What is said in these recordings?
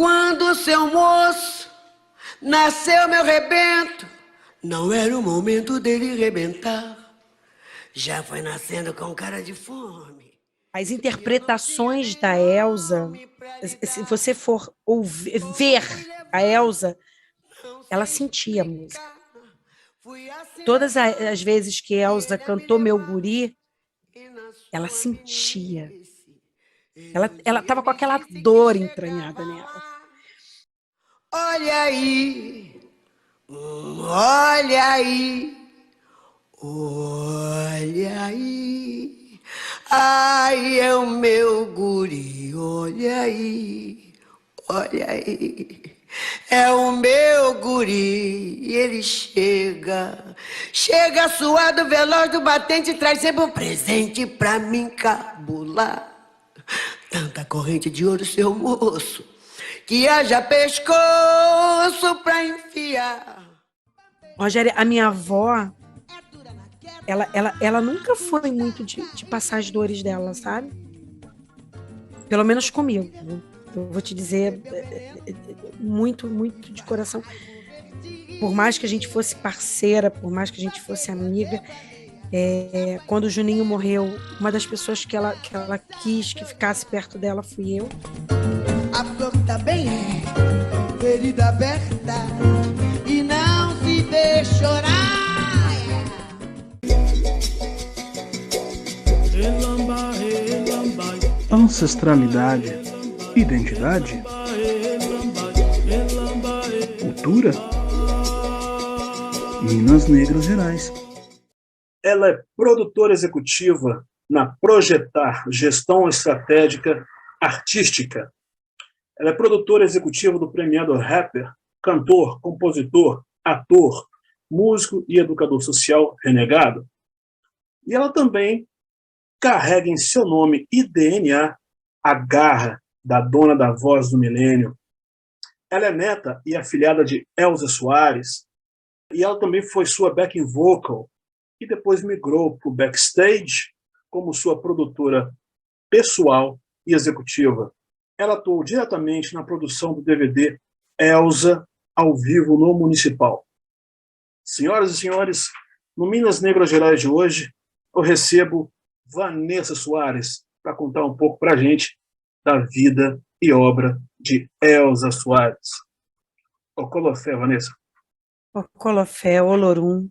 Quando seu moço nasceu meu rebento, não era o momento dele rebentar. Já foi nascendo com cara de fome. As interpretações da Elza, se você for ver a Elza, ela sentia a música. Todas as vezes que Elza cantou Meu Guri, ela sentia. Ela estava com aquela dor entranhada nela. Olha aí, olha aí, olha aí. Ai, é o meu guri, olha aí, olha aí. É o meu guri, ele chega suado, veloz do batente, traz sempre um presente pra mim cabular. Tanta corrente de ouro, seu moço, que haja pescoço pra enfiar. Rogério, a minha avó, ela nunca foi muito de passar as dores dela, sabe? Pelo menos comigo. Eu vou te dizer muito, muito de coração. Por mais que a gente fosse parceira, por mais que a gente fosse amiga, quando o Juninho morreu, uma das pessoas que ela quis que ficasse perto dela fui eu. A flor tá bem, ferida aberta, e não se vê chorar. Ancestralidade, identidade, cultura, Minas Negras Gerais. Ela é produtora executiva na Projetar Gestão Estratégica Artística. Ela é produtora executiva do premiado rapper, cantor, compositor, ator, músico e educador social renegado. E ela também carrega em seu nome e DNA a garra da dona da voz do milênio. Ela é neta e afilhada de Elza Soares, e ela também foi sua backing vocal, e depois migrou para o backstage como sua produtora pessoal e executiva. Ela atuou diretamente na produção do DVD Elza ao vivo no Municipal. Senhoras e senhores, no Minas Negras Gerais de hoje, eu recebo Vanessa Soares para contar um pouco para a gente da vida e obra de Elza Soares. Ocolofé, Vanessa. Ocolofé, Olorum.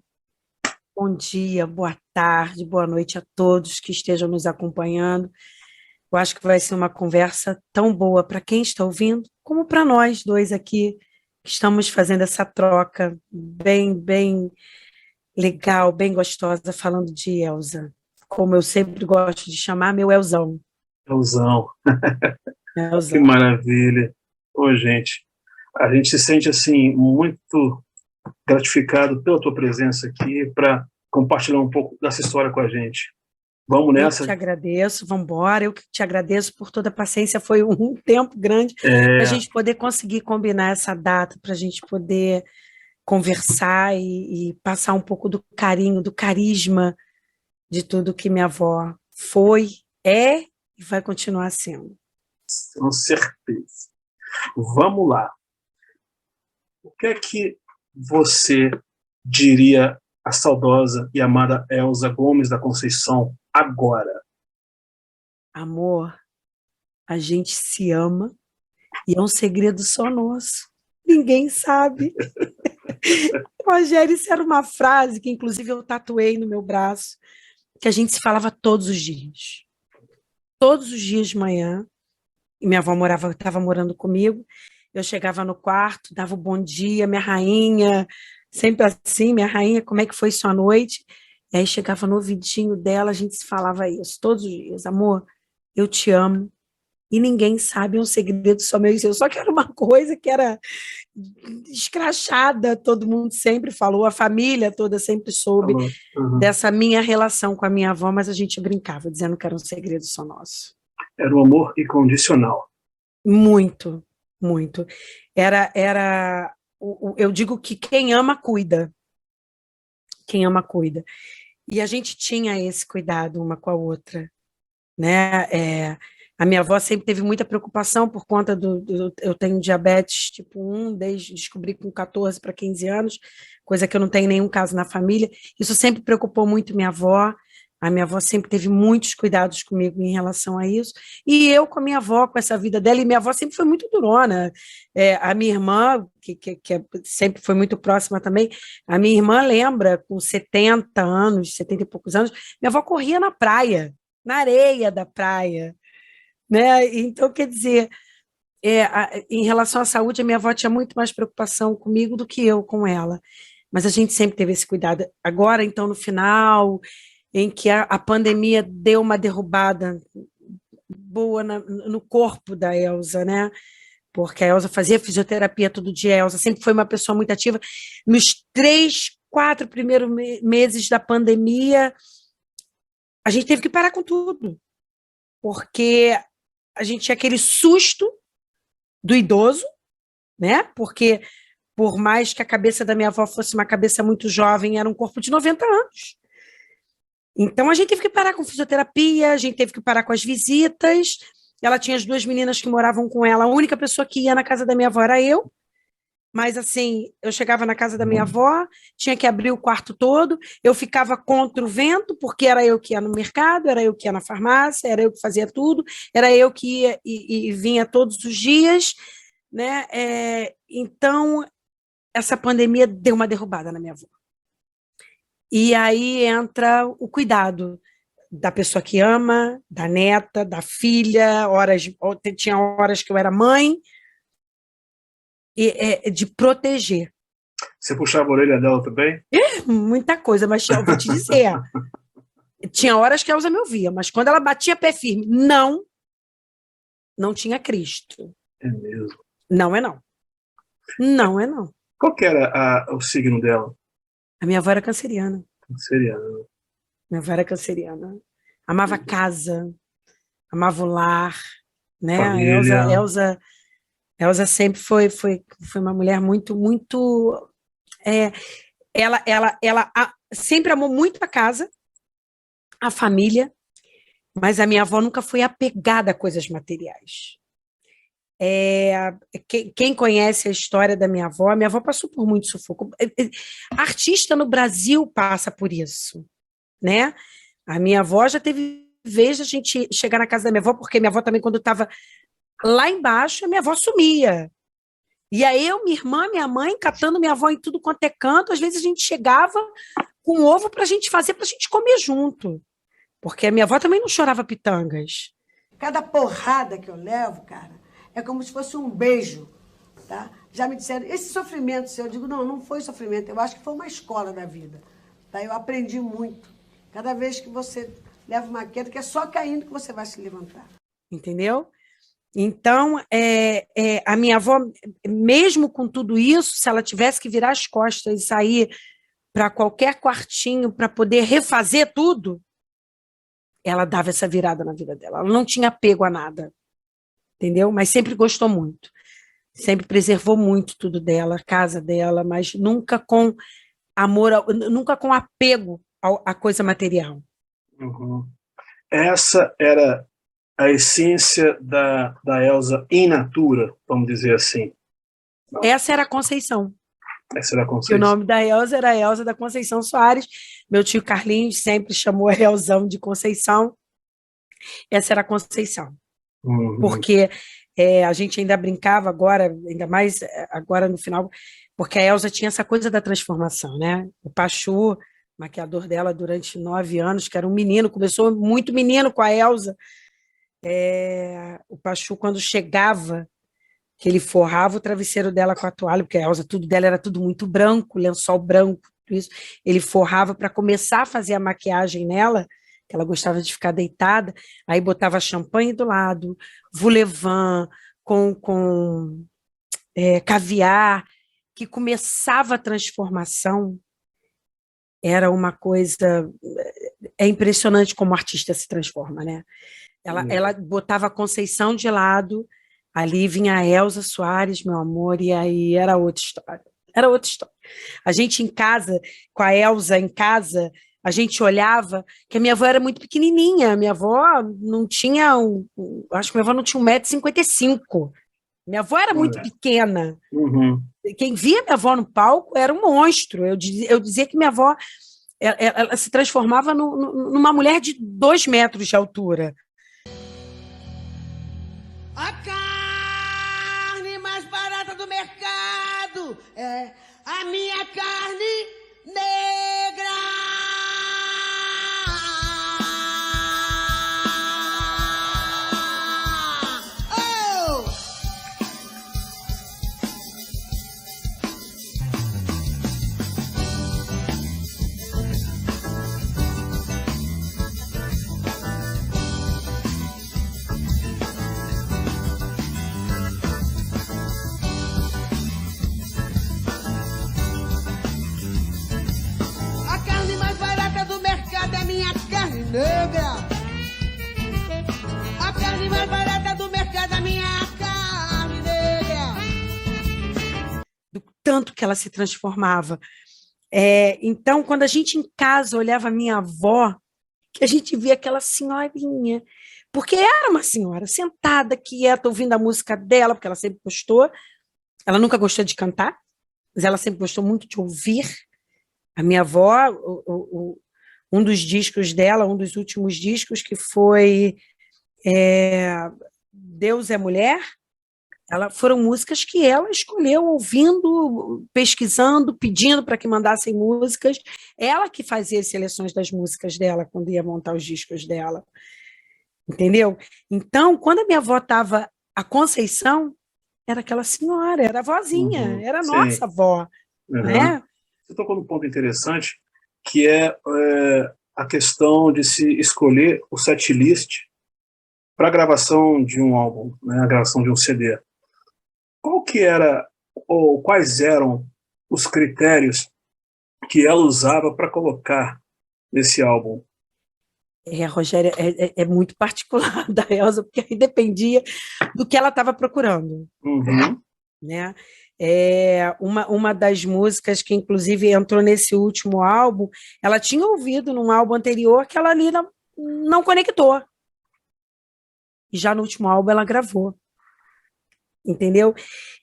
Bom dia, boa tarde, boa noite a todos que estejam nos acompanhando. Eu acho que vai ser uma conversa tão boa para quem está ouvindo, como para nós dois aqui, que estamos fazendo essa troca bem legal, bem gostosa, falando de Elza. Como eu sempre gosto de chamar, meu Elzão. Elzão. Elzão. Que maravilha. Ô, gente, a gente se sente assim muito gratificado pela tua presença aqui para compartilhar um pouco dessa história com a gente. Vamos nessa? Eu te agradeço, vamos embora. Eu que te agradeço por toda a paciência. Foi um tempo grande para a gente poder conseguir combinar essa data, para a gente poder conversar e passar um pouco do carinho, do carisma de tudo que minha avó foi, é e vai continuar sendo. Com certeza. Vamos lá. O que é que você diria à saudosa e amada Elza Gomes da Conceição agora? Amor, a gente se ama e é um segredo só nosso. Ninguém sabe. Rogério, isso era uma frase que, inclusive, eu tatuei no meu braço, que a gente se falava todos os dias. Todos os dias de manhã. E minha avó estava morando comigo. Eu chegava no quarto, dava o bom dia, minha rainha, sempre assim, minha rainha, como é que foi sua noite? E aí chegava no ouvidinho dela, a gente se falava isso todos os dias. Amor, eu te amo. E ninguém sabe, é um segredo só meu e seu. Só que era uma coisa que era escrachada, todo mundo sempre falou, a família toda sempre soube dessa minha relação com a minha avó, mas a gente brincava, dizendo que era um segredo só nosso. Era um amor incondicional. Muito, muito. Eu digo que quem ama, cuida. Quem ama, cuida. E a gente tinha esse cuidado uma com a outra, né? A minha avó sempre teve muita preocupação por conta eu tenho diabetes tipo 1, desde descobri com 14 para 15 anos, coisa que eu não tenho nenhum caso na família. Isso sempre preocupou muito minha avó. A minha avó sempre teve muitos cuidados comigo em relação a isso. E eu com a minha avó, com essa vida dela, e minha avó sempre foi muito durona. A minha irmã, sempre foi muito próxima também, a minha irmã lembra, com 70 anos, 70 e poucos anos, minha avó corria na praia, na areia da praia, né? Então, quer dizer, em relação à saúde, a minha avó tinha muito mais preocupação comigo do que eu com ela. Mas a gente sempre teve esse cuidado. Agora, então, no final, em que a pandemia deu uma derrubada boa no corpo da Elza, né? Porque a Elza fazia fisioterapia todo dia, a Elza sempre foi uma pessoa muito ativa. Nos 3, 4 primeiros meses da pandemia, a gente teve que parar com tudo, porque a gente tinha aquele susto do idoso, né? Porque, por mais que a cabeça da minha avó fosse uma cabeça muito jovem, era um corpo de 90 anos. Então, a gente teve que parar com fisioterapia, a gente teve que parar com as visitas. Ela tinha as 2 meninas que moravam com ela. A única pessoa que ia na casa da minha avó era eu. Mas, assim, eu chegava na casa da minha avó, tinha que abrir o quarto todo, eu ficava contra o vento, porque era eu que ia no mercado, era eu que ia na farmácia, era eu que fazia tudo, era eu que ia e vinha todos os dias, né? Então, essa pandemia deu uma derrubada na minha avó. E aí entra o cuidado da pessoa que ama, da neta, da filha, tinha horas que eu era mãe, de proteger. Você puxava a orelha dela também? Muita coisa, mas eu vou te dizer, tinha horas que a Elza me ouvia, mas quando ela batia pé firme, não tinha Cristo. É mesmo? Não é não. Não é não. Qual que era o signo dela? A minha avó era canceriana. Canceriana. Minha avó era canceriana. Amava casa, amava o lar, né? Família. A Elza sempre foi uma mulher muito, muito... ela sempre amou muito a casa, a família, mas a minha avó nunca foi apegada a coisas materiais. Quem conhece a história da minha avó passou por muito sufoco. Artista no Brasil passa por isso, né? A minha avó já teve vez de a gente chegar na casa da minha avó, porque minha avó também, quando estava lá embaixo, a minha avó sumia. E aí eu, minha irmã, minha mãe, catando minha avó em tudo quanto é canto, às vezes a gente chegava com ovo para a gente fazer, para a gente comer junto. Porque a minha avó também não chorava pitangas. Cada porrada que eu levo, cara, é como se fosse um beijo, tá? Já me disseram, esse sofrimento seu, eu digo, não foi sofrimento, eu acho que foi uma escola da vida, tá? Eu aprendi muito. Cada vez que você leva uma queda, que é só caindo que você vai se levantar. Entendeu? Então, a minha avó, mesmo com tudo isso, se ela tivesse que virar as costas e sair para qualquer quartinho para poder refazer tudo, ela dava essa virada na vida dela. Ela não tinha apego a nada, entendeu? Mas sempre gostou muito. Sempre preservou muito tudo dela, a casa dela, mas nunca com amor, nunca com apego à coisa material. Uhum. Essa era a essência da Elza in natura, vamos dizer assim. Essa era a Conceição. Essa era a Conceição. O nome da Elza era Elza da Conceição Soares. Meu tio Carlinhos sempre chamou a Elzão de Conceição. Essa era a Conceição. Uhum. Porque a gente ainda brincava agora, ainda mais agora no final, porque a Elza tinha essa coisa da transformação, né? O Pachu, maquiador dela durante 9 anos, que era um menino, começou muito menino com a Elza. O Pachu, quando chegava, que ele forrava o travesseiro dela com a toalha, porque a Elza, tudo dela era tudo muito branco, lençol branco, tudo isso. Ele forrava para começar a fazer a maquiagem nela, que ela gostava de ficar deitada, aí botava champanhe do lado, Vulevan, com caviar, que começava a transformação. Era uma coisa... É impressionante como o artista se transforma, né? Ela botava a Conceição de lado, ali vinha a Elza Soares, meu amor, e aí era outra história. Era outra história. A gente em casa, com a Elza em casa, a gente olhava, que a minha avó era muito pequenininha, minha avó não tinha, acho que minha avó não tinha 1,55 m. Minha avó era muito pequena. Uhum. Quem via minha avó no palco era um monstro. Eu dizia que minha avó ela se transformava numa mulher de 2 metros de altura. A carne mais barata do mercado é a minha carne negra. Oh! A carne mais barata do mercado é minha carne negra. A carne mais barata do mercado é minha carne negra. Do tanto que ela se transformava. Então, quando a gente em casa olhava a minha avó, que a gente via aquela senhorinha, porque era uma senhora sentada, quieta, ouvindo a música dela, porque ela sempre gostou. Ela nunca gostou de cantar, mas ela sempre gostou muito de ouvir. A minha avó, um dos discos dela, um dos últimos discos, que foi Deus é Mulher, foram músicas que ela escolheu, ouvindo, pesquisando, pedindo para que mandassem músicas. Ela que fazia as seleções das músicas dela quando ia montar os discos dela. Entendeu? Então, quando a minha avó estava, a Conceição era aquela senhora, era a vozinha, era a nossa avó. Né? Você tocou num ponto interessante, que é a questão de se escolher o setlist para a gravação de um álbum, né, a gravação de um CD. Qual que era, ou quais eram os critérios que ela usava para colocar nesse álbum? Rogério, é muito particular da Elza, porque aí dependia do que ela estava procurando. Uhum. Né? Uma das músicas que, inclusive, entrou nesse último álbum, ela tinha ouvido num álbum anterior que ela ali não conectou. E já no último álbum ela gravou. Entendeu?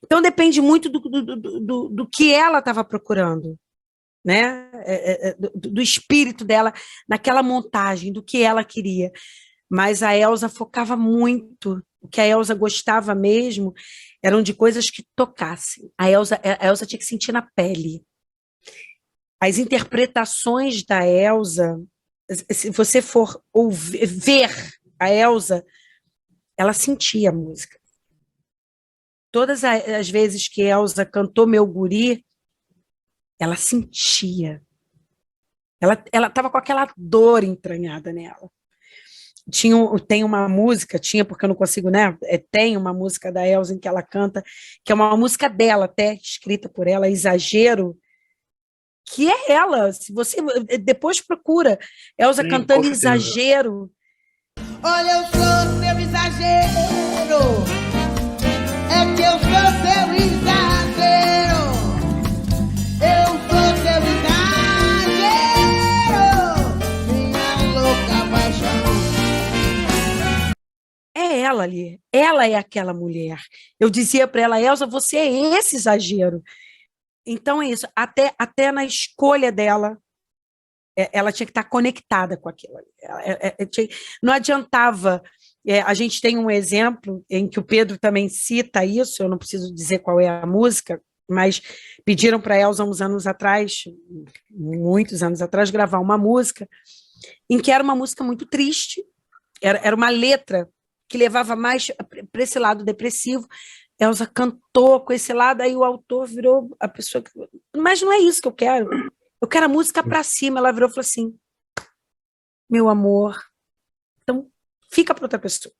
Então depende muito do que ela estava procurando. Né? Do espírito dela naquela montagem, do que ela queria. Mas a Elza focava muito. O que a Elza gostava mesmo eram de coisas que tocassem. A Elza tinha que sentir na pele. As interpretações da Elza, se você for ver a Elza, ela sentia a música. Todas as vezes que a Elza cantou Meu Guri, ela sentia. Ela estava com aquela dor entranhada nela. Tem uma música, porque eu não consigo, né? Tem uma música da Elza em que ela canta, que é uma música dela, até escrita por ela, Exagero, que é ela. Se você depois procura Elza cantando Exagero. Olha, eu sou seu exagero. É que eu sou seu exagero. Eu sou seu exagero. Minha louca paixão. É ela ali, ela é aquela mulher. Eu dizia para ela, Elza, você é esse exagero. Então é isso, até na escolha dela, ela tinha que estar conectada com aquilo. Não adiantava, a gente tem um exemplo em que o Pedro também cita isso, eu não preciso dizer qual é a música, mas pediram para a Elza uns anos atrás, muitos anos atrás, gravar uma música, em que era uma música muito triste, era uma letra que levava mais para esse lado depressivo. Elza cantou com esse lado, aí o autor virou a pessoa que... Mas não é isso que eu quero a música para cima. Ela virou e falou assim, meu amor, então fica para outra pessoa.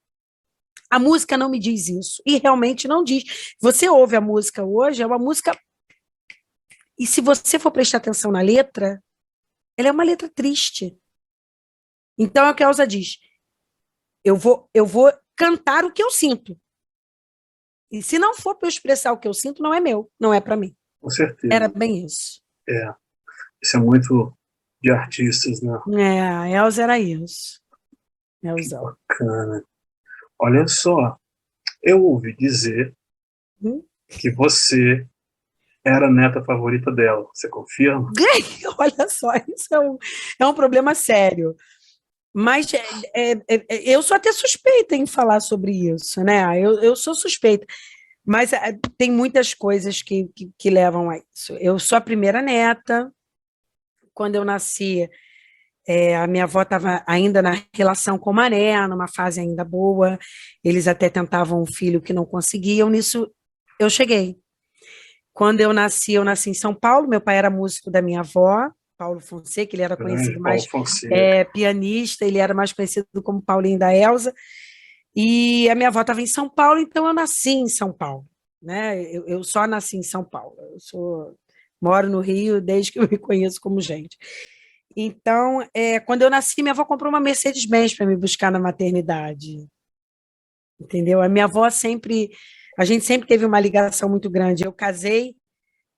A música não me diz isso, e realmente não diz. Você ouve a música hoje, é uma música, e se você for prestar atenção na letra, ela é uma letra triste. Então é o que a Elza diz, eu vou cantar o que eu sinto. E se não for para eu expressar o que eu sinto, não é meu, não é para mim. Com certeza. Era bem isso. Isso é muito de artistas, né? A Elza era isso. Elza. Bacana. Olha só, eu ouvi dizer Hum? que você era a neta favorita dela. Você confirma? Olha só, isso é um problema sério. Mas eu sou até suspeita em falar sobre isso, né? Eu sou suspeita. Mas tem muitas coisas que levam a isso. Eu sou a primeira neta. Quando eu nasci, a minha avó estava ainda na relação com o Maré, numa fase ainda boa. Eles até tentavam um filho que não conseguiam. Nisso, eu cheguei. Quando eu nasci em São Paulo. Meu pai era músico da minha avó, Paulo Fonseca. Ele era Grande conhecido Paulo mais Fonseca. pianista, ele era mais conhecido como Paulinho da Elza. E a minha avó estava em São Paulo, então eu nasci em São Paulo, né? Eu só nasci em São Paulo. Moro no Rio desde que eu me conheço como gente. Então, quando eu nasci, minha avó comprou uma Mercedes-Benz para me buscar na maternidade, entendeu? A gente sempre teve uma ligação muito grande. Eu casei,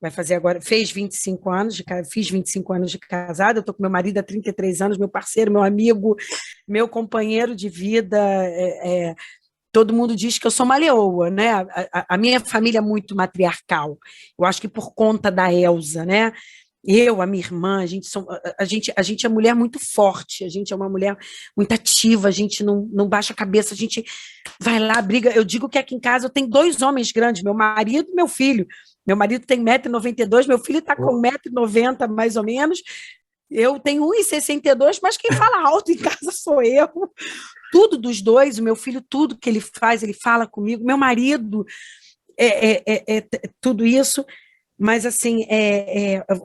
vai fazer agora, fiz 25 anos de casada. Eu estou com meu marido há 33 anos, meu parceiro, meu amigo, meu companheiro de vida. Todo mundo diz que eu sou uma leoa, né? A minha família é muito matriarcal. Eu acho que por conta da Elza, né? A minha irmã, a gente é mulher muito forte, a gente é uma mulher muito ativa, a gente não baixa a cabeça, a gente vai lá, briga. Eu digo que aqui em casa eu tenho dois homens grandes, meu marido e meu filho. Meu marido tem 1,92 m, meu filho está com 1,90 m, mais ou menos. Eu tenho 1,62 m, mas quem fala alto em casa sou eu. Tudo dos dois, o meu filho, tudo que ele faz, ele fala comigo. Meu marido, tudo isso. Mas, assim,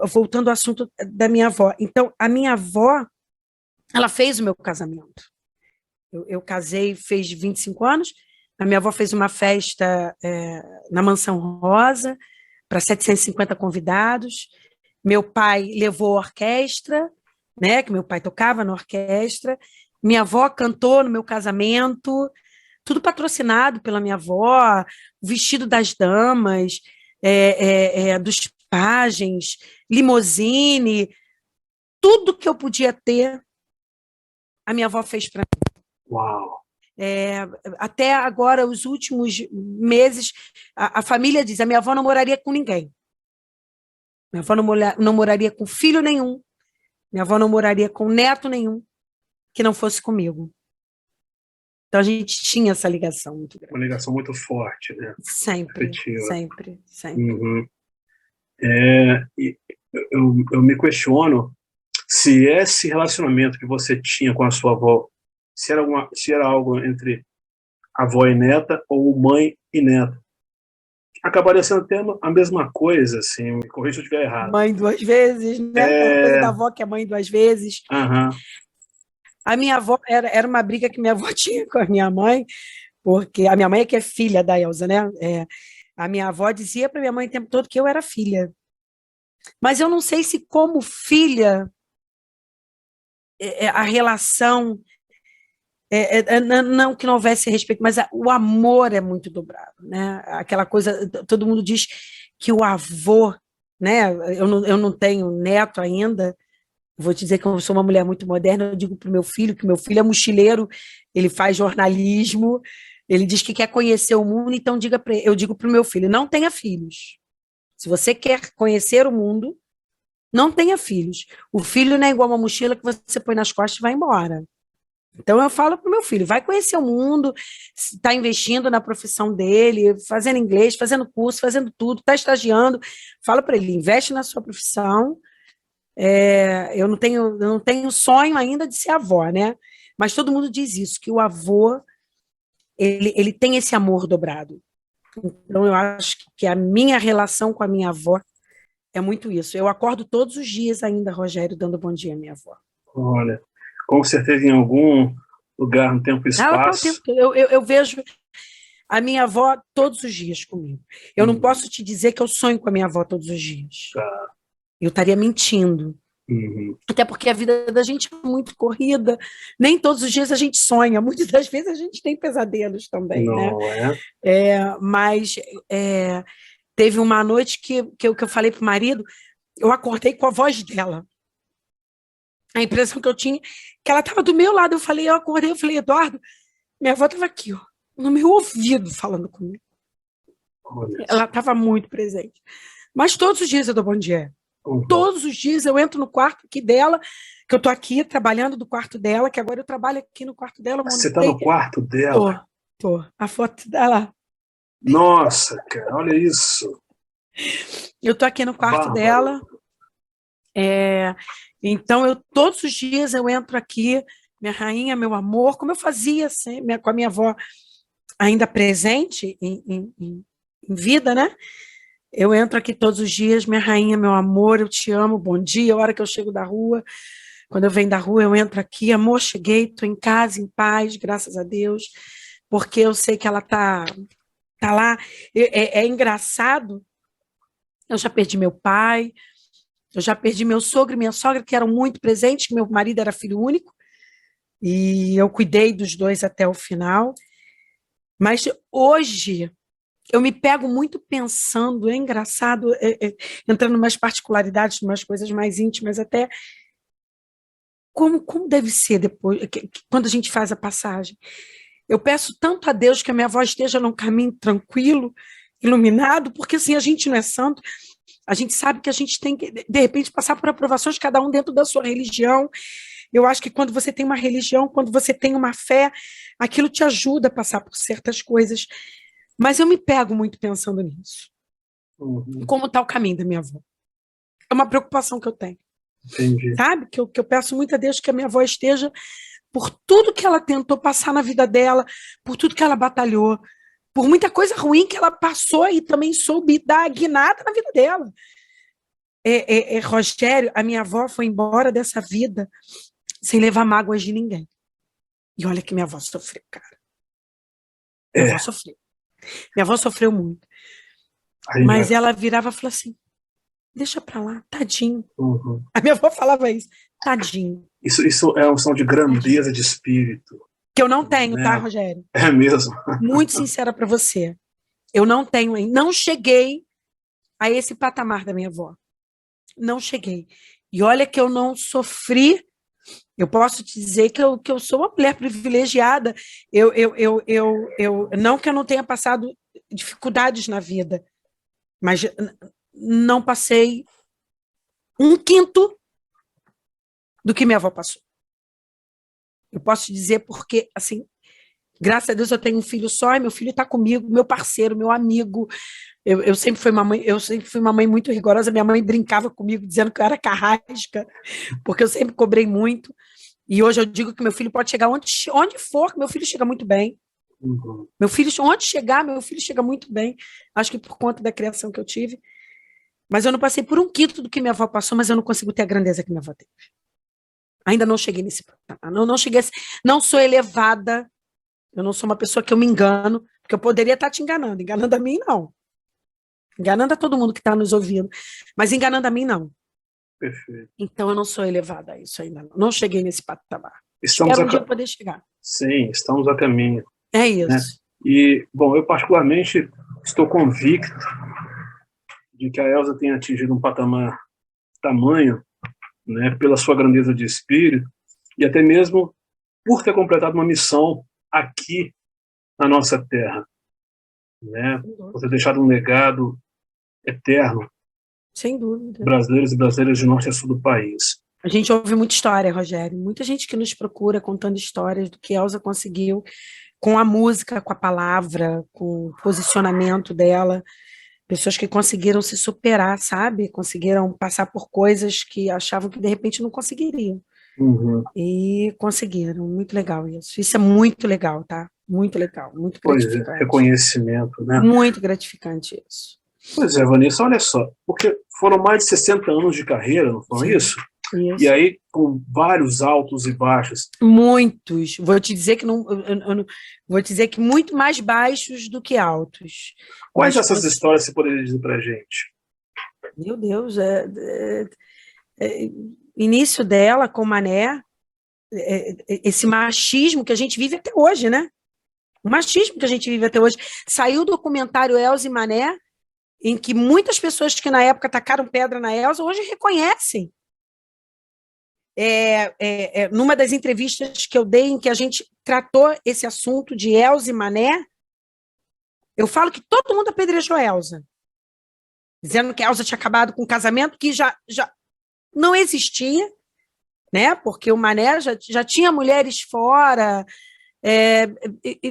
voltando ao assunto da minha avó. Então, a minha avó, ela fez o meu casamento. Eu casei, fez 25 anos. A minha avó fez uma festa na Mansão Rosa, para 750 convidados. Meu pai levou a orquestra, né? Que meu pai tocava na orquestra. Minha avó cantou no meu casamento, tudo patrocinado pela minha avó, o vestido das damas, dos pajens, limousine, tudo que eu podia ter, a minha avó fez para mim. Uau! Até agora, os últimos meses, a família diz: a minha avó não moraria com ninguém. Minha avó não moraria com filho nenhum. Minha avó não moraria com neto nenhum que não fosse comigo. Então, a gente tinha essa ligação muito grande. Uma ligação muito forte, né? Sempre, Afetiva. sempre, sempre. Uhum. Eu me questiono se esse relacionamento que você tinha com a sua avó, se era algo entre avó e neta ou mãe e neta. Acabaria sendo até a mesma coisa, assim, me corrija se eu estiver errado. Mãe duas vezes, né? Aquela coisa da avó que é mãe duas vezes. Uhum. A minha avó, era uma briga que minha avó tinha com a minha mãe, porque a minha mãe é que é filha da Elza, né? A minha avó dizia para minha mãe o tempo todo que eu era filha. Mas eu não sei se como filha, a relação... não que não houvesse respeito, mas o amor é muito dobrado, né? Aquela coisa, todo mundo diz que o avô, né? Eu não tenho neto ainda, vou te dizer que eu sou uma mulher muito moderna. Eu digo para o meu filho que meu filho é mochileiro, ele faz jornalismo, ele diz que quer conhecer o mundo, então eu digo para o meu filho: não tenha filhos. Se você quer conhecer o mundo, não tenha filhos. O filho não é igual uma mochila que você põe nas costas e vai embora. Então, eu falo para o meu filho: vai conhecer o mundo, está investindo na profissão dele, fazendo inglês, fazendo curso, fazendo tudo, está estagiando. Fala para ele: investe na sua profissão. Eu não tenho sonho ainda de ser avó, né? Mas todo mundo diz isso, que o avô, ele tem esse amor dobrado. Então, eu acho que a minha relação com a minha avó é muito isso. Eu acordo todos os dias ainda, Rogério, dando bom dia à minha avó. Olha, com certeza em algum lugar, no tempo e espaço. Eu vejo a minha avó todos os dias comigo. Eu não posso te dizer que eu sonho com a minha avó todos os dias. Tá. Eu estaria mentindo. Uhum. Até porque a vida da gente é muito corrida. Nem todos os dias a gente sonha. Muitas das vezes a gente tem pesadelos também, Não né? é? Mas teve uma noite que eu falei para o marido, eu acordei com a voz dela. A impressão que eu tinha, que ela estava do meu lado. Eu acordei, eu falei, Eduardo, minha avó estava aqui, ó, no meu ouvido, falando comigo. Ela estava muito presente. Mas todos os dias eu dou bom dia. Todos os dias eu entro no quarto aqui dela, que eu tô aqui trabalhando do quarto dela, que agora eu trabalho aqui no quarto dela. Você está no quarto dela? Tô. A foto dela. Nossa, cara, olha isso. Eu tô aqui no quarto dela. Então, todos os dias eu entro aqui, minha rainha, meu amor, como eu fazia sempre, com a minha avó ainda presente em vida, né? Eu entro aqui todos os dias, minha rainha, meu amor, eu te amo, bom dia, a hora que eu chego da rua, quando eu venho da rua, eu entro aqui, amor, cheguei, estou em casa, em paz, graças a Deus, porque eu sei que ela tá lá. É engraçado, eu já perdi meu pai, eu já perdi meu sogro e minha sogra, que eram muito presentes, meu marido era filho único, e eu cuidei dos dois até o final, mas hoje eu me pego muito pensando, é engraçado, entrando em umas particularidades, em umas coisas mais íntimas até, como deve ser depois, quando a gente faz a passagem. Eu peço tanto a Deus que a minha avó esteja num caminho tranquilo, iluminado, porque assim, a gente não é santo, a gente sabe que a gente tem que, de repente, passar por aprovações, cada um dentro da sua religião. Eu acho que quando você tem uma religião, quando você tem uma fé, aquilo te ajuda a passar por certas coisas. Mas eu me pego muito pensando nisso. Como está o caminho da minha avó? É uma preocupação que eu tenho. Entendi. Sabe? Que eu peço muito a Deus que a minha avó esteja, por tudo que ela tentou passar na vida dela, por tudo que ela batalhou, por muita coisa ruim que ela passou e também soube dar guinada na vida dela. Rogério, a minha avó foi embora dessa vida sem levar mágoas de ninguém. E olha que minha avó sofreu, cara. Minha avó sofreu. Minha avó sofreu muito. Mas ela virava e falava assim, deixa pra lá, tadinho. A minha avó falava isso, tadinho. Isso é um som de grandeza de espírito. Que eu não tenho, tá, Rogério? É mesmo. Muito sincera pra você. Eu não tenho ainda. Não cheguei a esse patamar da minha avó. Não cheguei. E olha que eu não sofri. Eu posso te dizer que eu sou uma mulher privilegiada. Não que eu não tenha passado dificuldades na vida, mas não passei 1/5 do que minha avó passou. Eu posso te dizer porque, assim, graças a Deus eu tenho um filho só e meu filho está comigo, meu parceiro, meu amigo. Eu sempre fui uma mãe muito rigorosa. Minha mãe brincava comigo dizendo que eu era carrasca, porque eu sempre cobrei muito. E hoje eu digo que meu filho pode chegar onde for, que meu filho chega muito bem. Meu filho, onde chegar, meu filho chega muito bem. Acho que por conta da criação que eu tive. Mas eu não passei por 1/5 do que minha avó passou, mas eu não consigo ter a grandeza que minha avó teve. Ainda não cheguei nesse patamar. Não cheguei, não sou elevada. Eu não sou uma pessoa que eu me engano, porque eu poderia estar te enganando. Enganando a mim, não. Enganando a todo mundo que está nos ouvindo. Mas enganando a mim, não. Perfeito. Então eu não sou elevada a isso ainda. Não cheguei nesse patamar. Espero um dia poder chegar. Sim, estamos a caminho. É isso. Né? E, bom, eu particularmente estou convicto de que a Elza tem atingido um patamar tamanho, né, pela sua grandeza de espírito e até mesmo por ter completado uma missão aqui na nossa terra, né? Por ter deixado um legado eterno. Sem dúvida. Brasileiros e brasileiras de norte a sul do país. A gente ouve muita história, Rogério. Muita gente que nos procura contando histórias do que Elza conseguiu com a música, com a palavra, com o posicionamento dela. Pessoas que conseguiram se superar, sabe? Conseguiram passar por coisas que achavam que de repente não conseguiriam. E conseguiram. Muito legal isso. Isso é muito legal, tá? Muito legal, muito gratificante. Pois é, reconhecimento, né? Muito gratificante isso. Pois é, Vanessa, olha só, porque foram mais de 60 anos de carreira, não foram isso? Isso. E aí, com vários altos e baixos. Muitos. Vou te dizer que vou dizer que muito mais baixos do que altos. Quais dessas histórias você poderia dizer pra gente? Meu Deus, início dela com Mané, esse machismo que a gente vive até hoje, né? O machismo que a gente vive até hoje. Saiu o documentário Elza e Mané, em que muitas pessoas que na época tacaram pedra na Elza hoje reconhecem. numa das entrevistas que eu dei, em que a gente tratou esse assunto de Elza e Mané, eu falo que todo mundo apedrejou a Elza, dizendo que a Elza tinha acabado com um casamento que já não existia, né? Porque o Mané já tinha mulheres fora.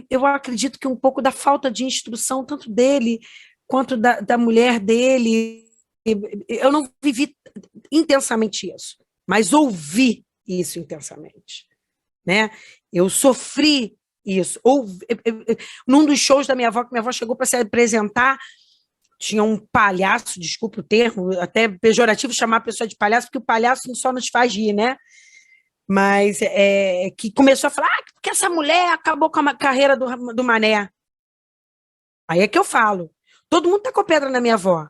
Eu acredito que um pouco da falta de instrução, tanto dele quanto da mulher dele. Eu não vivi intensamente isso, mas ouvi isso intensamente, né? Eu sofri isso. Num dos shows da minha avó, que minha avó chegou para se apresentar, tinha um palhaço, desculpa o termo, até pejorativo chamar a pessoa de palhaço, porque o palhaço só nos faz rir, né? Mas que começou a falar que essa mulher acabou com a carreira do Mané. Aí é que eu falo. Todo mundo tacou pedra na minha avó.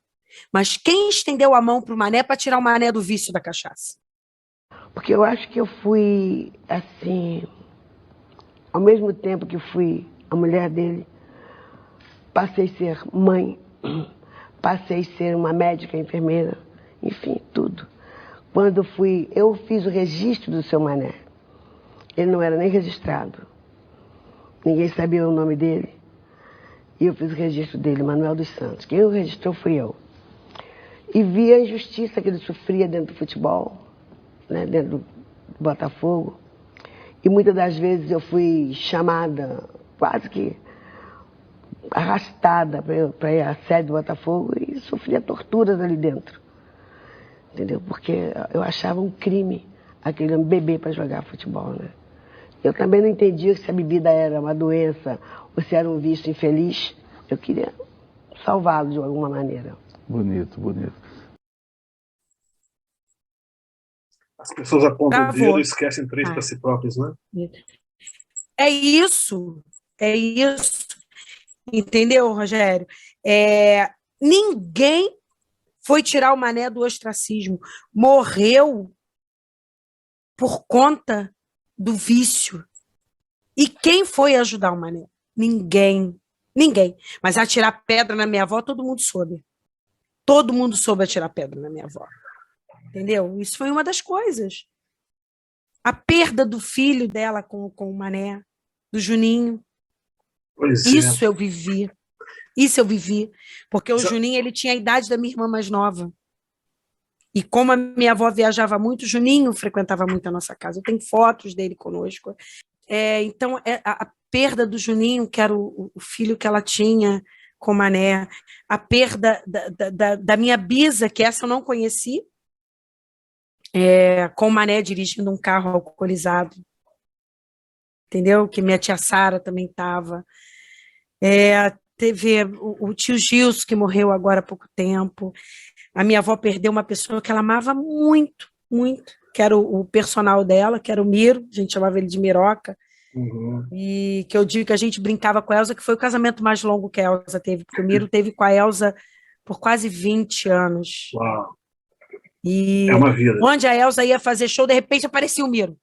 Mas quem estendeu a mão para o Mané para tirar o Mané do vício da cachaça? Porque eu acho que eu fui, assim, ao mesmo tempo que fui a mulher dele, passei a ser mãe, passei a ser uma médica, enfermeira, enfim, tudo. Quando eu fiz o registro do seu Mané. Ele não era nem registrado. Ninguém sabia o nome dele. E eu fiz o registro dele, Manuel dos Santos. Quem o registrou fui eu. E vi a injustiça que ele sofria dentro do futebol, né, dentro do Botafogo. E muitas das vezes eu fui chamada, quase que arrastada para ir à sede do Botafogo e sofria torturas ali dentro. Entendeu? Porque eu achava um crime aquele bebê para jogar futebol, né? Eu também não entendia se a bebida era uma doença ou se era um vício infeliz. Eu queria salvá-lo de alguma maneira. Bonito, bonito. As pessoas apontam o dedo e esquecem três para si próprias, né? É isso. Entendeu, Rogério? Ninguém foi tirar o Mané do ostracismo. Morreu por conta do vício. E quem foi ajudar o Mané? Ninguém. Mas atirar pedra na minha avó, todo mundo soube. Todo mundo soube atirar pedra na minha avó. Entendeu? Isso foi uma das coisas. A perda do filho dela com o Mané, do Juninho. Isso eu vivi. Porque o Juninho, ele tinha a idade da minha irmã mais nova. E como a minha avó viajava muito, o Juninho frequentava muito a nossa casa. Eu tenho fotos dele conosco. Então, a perda do Juninho, que era o filho que ela tinha com o Mané, a perda da minha bisa, que essa eu não conheci, com o Mané dirigindo um carro alcoolizado, entendeu? Que minha tia Sara também estava. Teve o tio Gilson, que morreu agora há pouco tempo. A minha avó perdeu uma pessoa que ela amava muito, muito, que era o personal dela, que era o Miro, a gente chamava ele de Miroca. Uhum. E que eu digo que a gente brincava com a Elza, que foi o casamento mais longo que a Elza teve, porque o Miro teve com a Elza por quase 20 anos. Uau. E é uma vida. Onde a Elza ia fazer show, de repente aparecia o Miro.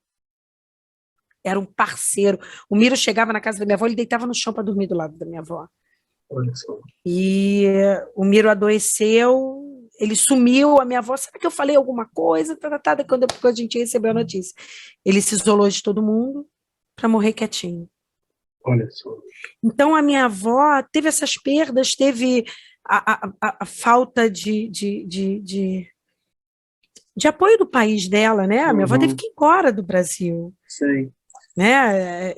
Era um parceiro. O Miro chegava na casa da minha avó, ele deitava no chão para dormir do lado da minha avó. Olha só. E o Miro adoeceu, ele sumiu, a minha avó, será que eu falei alguma coisa? Quando a gente recebeu a notícia. Ele se isolou de todo mundo para morrer quietinho. Olha só. Então, a minha avó teve essas perdas, teve a falta de apoio do país dela, né? A minha avó teve que ir embora do Brasil. Sim. Né?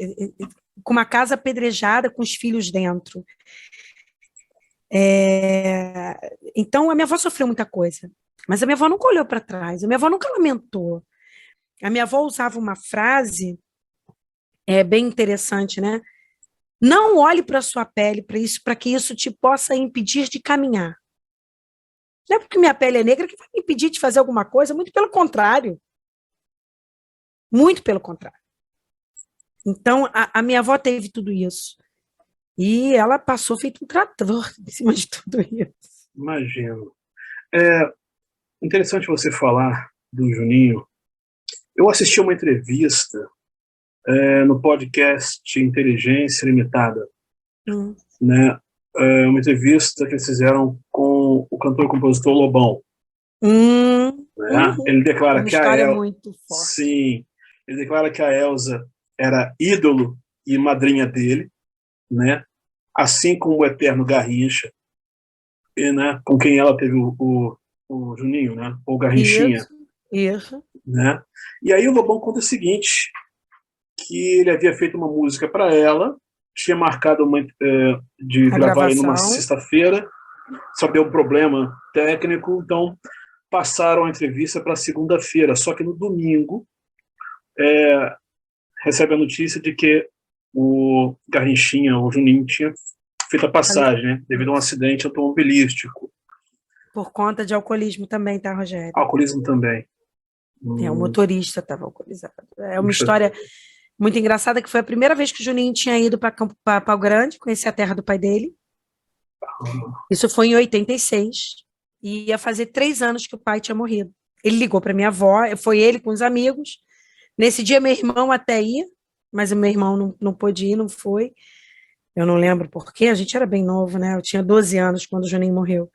Com uma casa apedrejada, com os filhos dentro. Então, a minha avó sofreu muita coisa, mas a minha avó nunca olhou para trás, a minha avó nunca lamentou. A minha avó usava uma frase bem interessante, né? Não olhe para a sua pele para que isso te possa impedir de caminhar. Não é porque minha pele é negra que vai me impedir de fazer alguma coisa, muito pelo contrário. Muito pelo contrário. Então, a minha avó teve tudo isso. E ela passou feito um trator em cima de tudo isso. Imagino. Interessante você falar do Juninho. Eu assisti uma entrevista no podcast Inteligência Limitada. Né? Uma entrevista que eles fizeram com o cantor e compositor Lobão. né? Ele declara Uma que a história Elza, muito forte. sim, ele declara que a Elza era ídolo e madrinha dele, né? Assim como o eterno Garrincha, e, né? Com quem ela teve o Juninho, né? Ou Garrinchinha, Isso. né? E aí o Lobão conta o seguinte, que ele havia feito uma música para ela, tinha marcado de A gravar aí numa gravação. sexta-feira, só deu um problema técnico, então passaram a entrevista para segunda-feira, só que no domingo recebe a notícia de que o Garrinchinha, o Juninho, tinha feito a passagem, né, devido a um acidente automobilístico. Por conta de alcoolismo também, tá, Rogério? Alcoolismo também. O motorista estava alcoolizado. É uma Puxa. história muito engraçada, que foi a primeira vez que o Juninho tinha ido para Pau Grande, conhecer a terra do pai dele. Isso foi em 86. E ia fazer 3 anos que o pai tinha morrido. Ele ligou para minha avó, foi ele com os amigos. Nesse dia, meu irmão até ia, mas o meu irmão não pôde ir, não foi. Eu não lembro por quê, a gente era bem novo, né? Eu tinha 12 anos quando o Juninho morreu.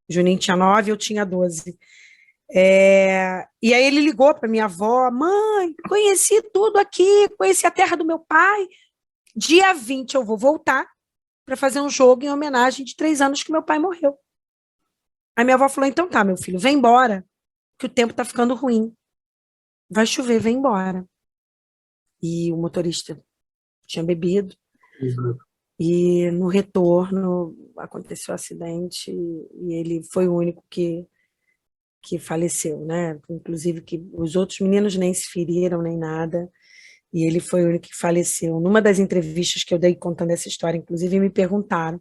O Juninho tinha 9, eu tinha 12. E aí ele ligou para minha avó: mãe, conheci tudo aqui, conheci a terra do meu pai. Dia 20 eu vou voltar para fazer um jogo em homenagem de 3 anos que meu pai morreu. Aí minha avó falou: então tá, meu filho, vem embora, que o tempo tá ficando ruim. Vai chover, vem embora. E o motorista tinha bebido. E no retorno aconteceu o acidente e ele foi o único que faleceu, né? Inclusive que os outros meninos nem se feriram nem nada, e ele foi o único que faleceu. Numa das entrevistas que eu dei contando essa história, inclusive me perguntaram: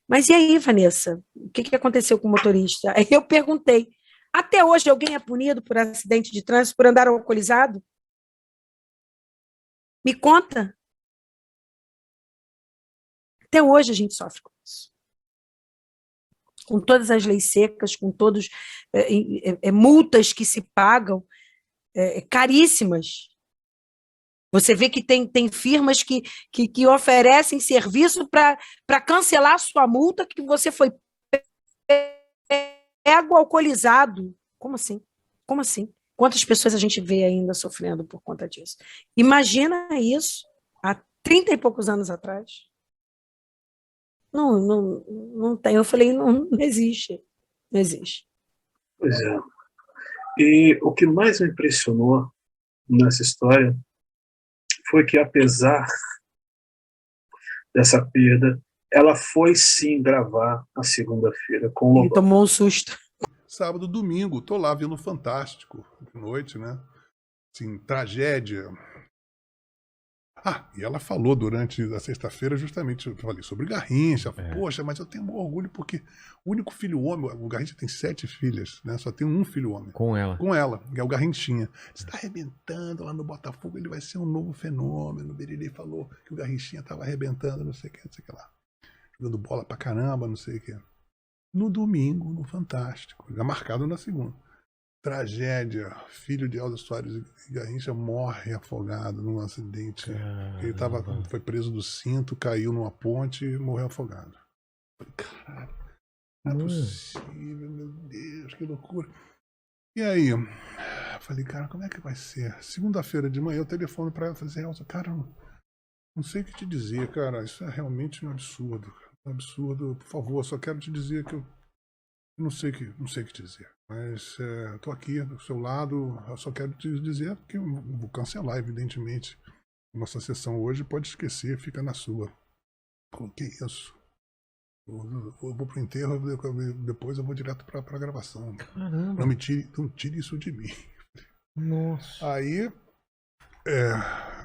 mas e aí, Vanessa, o que aconteceu com o motorista? Aí eu perguntei: até hoje alguém é punido por acidente de trânsito, por andar alcoolizado? Me conta. Até hoje a gente sofre com isso. Com todas as leis secas, com todas multas que se pagam, caríssimas. Você vê que tem firmas que oferecem serviço para cancelar a sua multa, que você foi pego alcoolizado. Como assim? Como assim? Quantas pessoas a gente vê ainda sofrendo por conta disso? Imagina isso há 30 e poucos anos atrás. Não tem. Eu falei: não existe. Não existe. Pois é. E o que mais me impressionou nessa história foi que, apesar dessa perda, ela foi sim gravar a segunda-feira com o Lobão. Ele tomou um susto. Sábado, domingo, tô lá vendo Fantástico de noite, né? Assim, tragédia. E ela falou durante a sexta-feira, justamente, eu falei sobre Garrincha. Falei, poxa, mas eu tenho um orgulho porque o único filho homem, o Garrincha tem 7 filhas, né? Só tem um filho homem. Com ela. Com ela, que é o Garrinchinha. Está arrebentando lá no Botafogo, ele vai ser um novo fenômeno. O Beriri falou que o Garrinchinha estava arrebentando, não sei o que lá. Jogando bola pra caramba, não sei o que. No domingo, no Fantástico, já marcado na segunda. Tragédia, filho de Elza Soares e Garrincha morre afogado num acidente. Ele foi preso do cinto, caiu numa ponte e morreu afogado. Caralho, não é possível, meu Deus, que loucura. E aí, falei, cara, como é que vai ser? Segunda-feira de manhã eu telefono pra ela e falei assim: Elza, cara, não sei o que te dizer, cara, isso é realmente um absurdo. Um absurdo, por favor, só quero te dizer que eu não sei o que te dizer, mas estou aqui do seu lado, eu só quero te dizer que eu vou cancelar, evidentemente. Nossa sessão hoje pode esquecer, fica na sua. Pô, que isso? Eu vou pro enterro, depois eu vou direto pra gravação. Caramba. Não tire isso de mim. Nossa. Aí,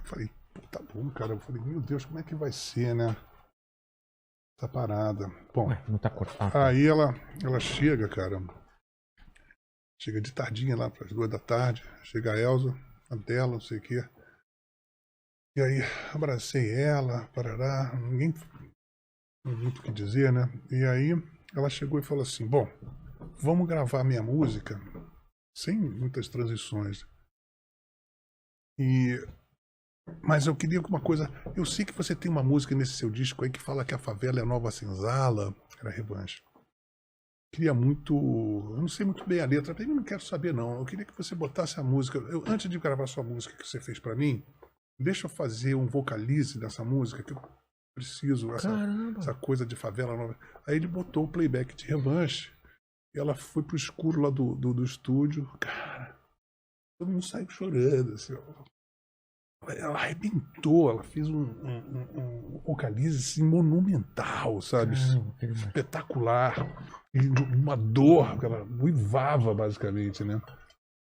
falei, pô, tá bom, cara. Eu falei, meu Deus, como é que vai ser, né? Essa parada. Bom, Não tá cortado. aí ela chega, cara. Chega de tardinha lá, para as 2 da tarde. Chega a Elza, a dela, não sei o quê. E aí, abracei ela, parará. Ninguém tem muito o que dizer, né? E aí, ela chegou e falou assim: bom, vamos gravar minha música sem muitas transições. Mas eu queria uma coisa. Eu sei que você tem uma música nesse seu disco aí que fala que a favela é a nova senzala. Era Revanche. queria muito. Eu não sei muito bem a letra, eu não quero saber, não. Eu queria que você botasse a música. Antes de gravar sua música que você fez pra mim, deixa eu fazer um vocalize dessa música, que eu preciso, essa coisa de favela nova. Aí ele botou o playback de Revanche, e ela foi pro escuro lá do estúdio. Cara, todo mundo saiu chorando, assim, ó. Ela arrebentou, ela fez um vocalize assim, monumental, sabe? Espetacular. E uma dor, que ela uivava, basicamente, né?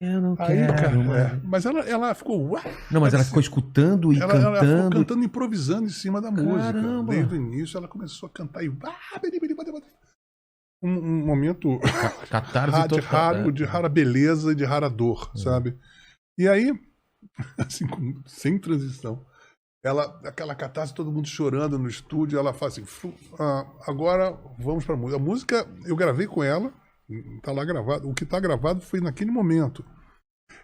Eu não Aí, quero. cara, mas ela ficou. Não, mas ela ficou escutando e ela cantando. ficou cantando, improvisando em cima da música. Caramba. Desde o início, ela começou a cantar e. Um momento Catarse de total. de rara beleza e de rara dor, sabe? E aí, assim, sem transição, aquela catarse, todo mundo chorando no estúdio, ela fala assim: agora vamos pra música. A música eu gravei com ela, tá lá gravado. O que tá gravado foi naquele momento.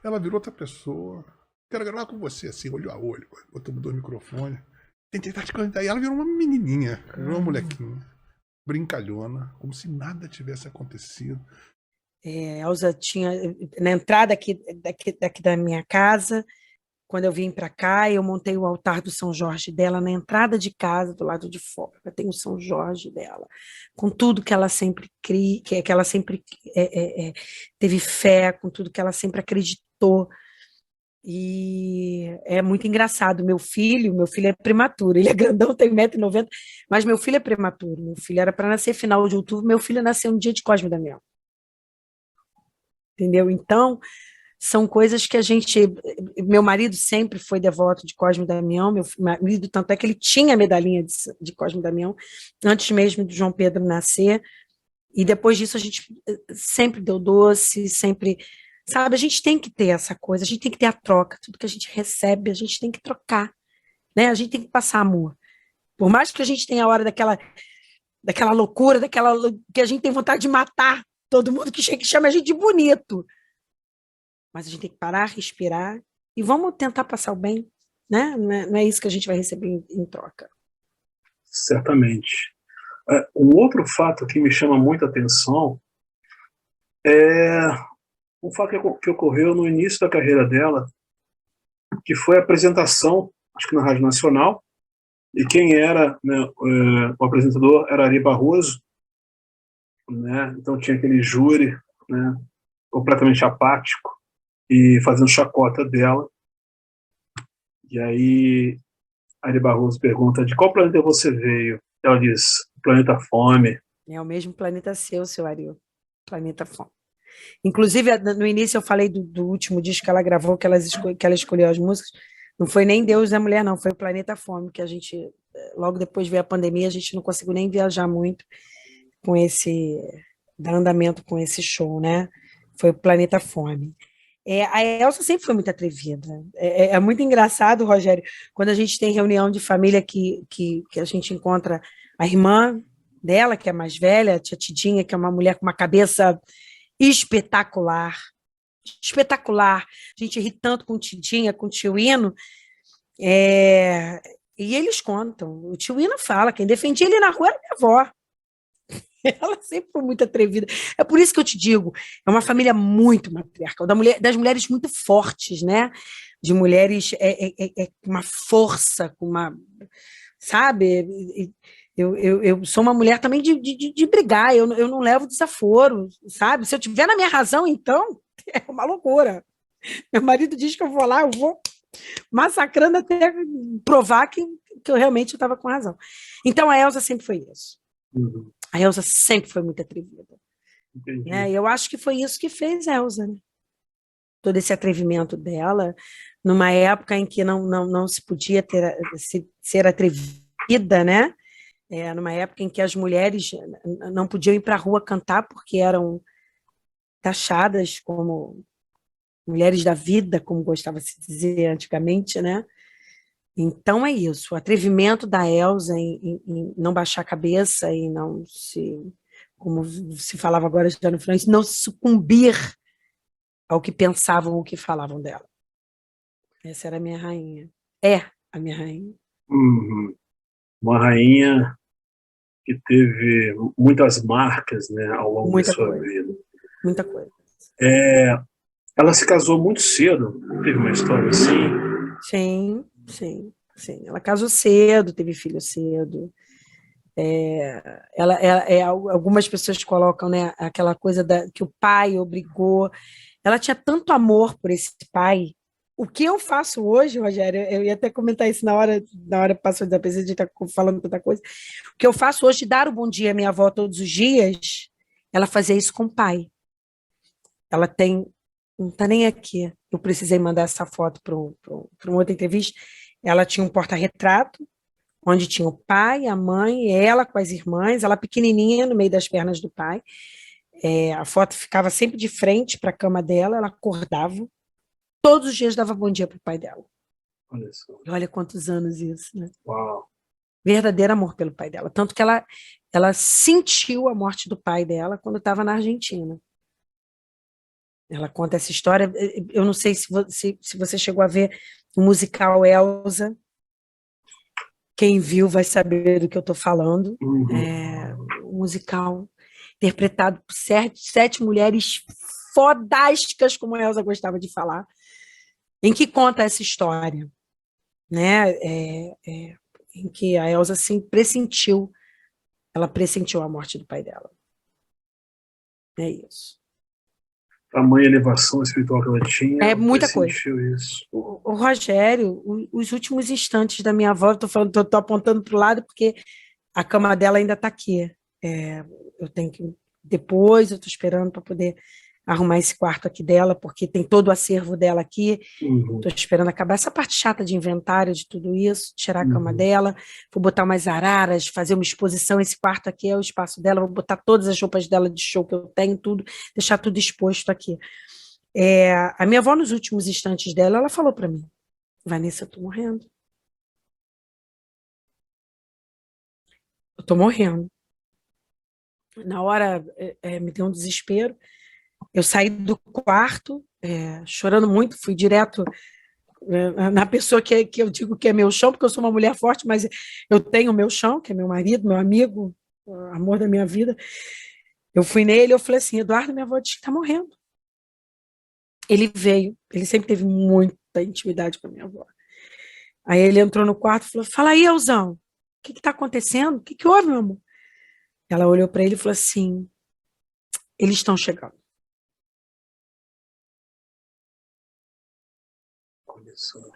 Ela virou outra pessoa. Quero gravar com você, assim, olho a olho. Botamos 2 microfones. Aí ela virou uma menininha, virou uma molequinha. Brincalhona, como se nada tivesse acontecido. Elza tinha, na entrada aqui da minha casa, quando eu vim para cá, eu montei o altar do São Jorge dela na entrada de casa, do lado de fora. Tem o São Jorge dela, com tudo que ela sempre que ela sempre teve fé, com tudo que ela sempre acreditou. E é muito engraçado. Meu filho é prematuro, ele é grandão, tem 1,90 m, mas meu filho é prematuro. Meu filho era para nascer final de outubro, meu filho nasceu no dia de Cosme e Damião. Entendeu? Então, são coisas que a gente... Meu marido sempre foi devoto de Cosme e Damião, meu marido, tanto é que ele tinha a medalhinha de Cosme e Damião, antes mesmo do João Pedro nascer, e depois disso a gente sempre deu doce, sempre... Sabe, a gente tem que ter essa coisa, a gente tem que ter a troca, tudo que a gente recebe, a gente tem que trocar, né? A gente tem que passar amor. Por mais que a gente tenha a hora daquela loucura, que a gente tem vontade de matar todo mundo que chega e chama a gente de bonito. Mas a gente tem que parar, respirar e vamos tentar passar o bem, né? Não é isso que a gente vai receber em troca. Certamente. Um outro fato que me chama muita atenção é um fato que ocorreu no início da carreira dela, que foi a apresentação, acho que na Rádio Nacional, e quem era, né, o apresentador era Ari Barroso, né, então tinha aquele júri, né, completamente apático e fazendo chacota dela. E aí Ari Barroso pergunta: de qual planeta você veio? Ela diz: planeta Fome. É o mesmo planeta seu Ari, planeta Fome. Inclusive, no início eu falei do último disco que ela gravou, que ela escolheu as músicas, não foi nem Deus é Mulher, não, foi o Planeta Fome, que a gente, logo depois veio a pandemia, a gente não conseguiu nem viajar muito com dar andamento com esse show, né? Foi o Planeta Fome. A Elza sempre foi muito atrevida. É muito engraçado, Rogério, quando a gente tem reunião de família que a gente encontra a irmã dela, que é mais velha, a tia Tidinha, que é uma mulher com uma cabeça espetacular. A gente ri tanto com o Tidinha, com o tio Hino, e eles contam. O tio Hino fala, quem defendia ele na rua era minha avó. Ela sempre foi muito atrevida. É por isso que eu te digo, é uma família muito matriarcal, das mulheres muito fortes, né? De mulheres com uma força, com uma... Sabe? Eu sou uma mulher também de brigar, eu não levo desaforo, sabe? Se eu tiver na minha razão, então, é uma loucura. Meu marido diz que eu vou lá, eu vou massacrando até provar que eu realmente estava com razão. Então, a Elza sempre foi isso. Uhum. A Elza sempre foi muito atrevida. Né? Eu acho que foi isso que fez a Elza, né? Todo esse atrevimento dela, numa época em que não se podia ser atrevida, né? Numa época em que as mulheres não podiam ir para a rua cantar porque eram taxadas como mulheres da vida, como gostava de se dizer antigamente, né? Então é isso, o atrevimento da Elza em não baixar a cabeça e não se, como se falava agora já no final, não se sucumbir ao que pensavam ou que falavam dela. Essa era a minha rainha. É a minha rainha. Uhum. Uma rainha que teve muitas marcas, né, ao longo Muita da sua coisa. vida. Muita coisa. Ela se casou muito cedo, teve uma história assim. Sim, sim, sim. Ela casou cedo, teve filho cedo. Algumas pessoas colocam, né, aquela coisa que o pai obrigou. Ela tinha tanto amor por esse pai. O que eu faço hoje, Rogério, eu ia até comentar isso na hora que passou da pesquisa, de estar falando tanta coisa. O que eu faço hoje, de dar o bom dia à minha avó todos os dias, ela fazia isso com o pai. Ela tem, não está nem aqui. Eu precisei mandar essa foto para uma outra entrevista. Ela tinha um porta-retrato, onde tinha o pai, a mãe, ela com as irmãs, ela pequenininha no meio das pernas do pai. A foto ficava sempre de frente para a cama dela, ela acordava, todos os dias dava bom dia para o pai dela. Olha só. E olha quantos anos isso, né? Uau. Verdadeiro amor pelo pai dela. Tanto que ela sentiu a morte do pai dela quando estava na Argentina. Ela conta essa história. Eu não sei se você chegou a ver o musical Elsa. Quem viu vai saber do que eu estou falando. Um musical interpretado por sete mulheres fodásticas, como a Elsa gostava de falar, em que conta essa história, né? Em que a Elsa assim, ela pressentiu a morte do pai dela. É isso. Tamanha elevação espiritual que ela tinha, É muita coisa. sentiu isso. O Rogério, os últimos instantes da minha avó, estou apontando para o lado porque a cama dela ainda está aqui. Eu tenho que depois, eu estou esperando para poder arrumar esse quarto aqui dela, porque tem todo o acervo dela aqui. Estou esperando acabar essa parte chata de inventário, de tudo isso, tirar a cama dela, vou botar umas araras, fazer uma exposição. Esse quarto aqui é o espaço dela, vou botar todas as roupas dela de show que eu tenho, tudo, deixar tudo exposto aqui. A minha avó, nos últimos instantes dela, ela falou para mim: Vanessa, eu estou morrendo. Eu estou morrendo. Na hora, me deu um desespero. Eu saí do quarto, chorando muito, fui direto na pessoa que eu digo que é meu chão, porque eu sou uma mulher forte, mas eu tenho o meu chão, que é meu marido, meu amigo, o amor da minha vida. Eu fui nele, eu falei assim: Eduardo, minha avó disse que está morrendo. Ele veio, ele sempre teve muita intimidade com a minha avó. Aí ele entrou no quarto e falou: fala aí, Elzão, o que está acontecendo? O que houve, meu amor? Ela olhou para ele e falou assim: eles estão chegando.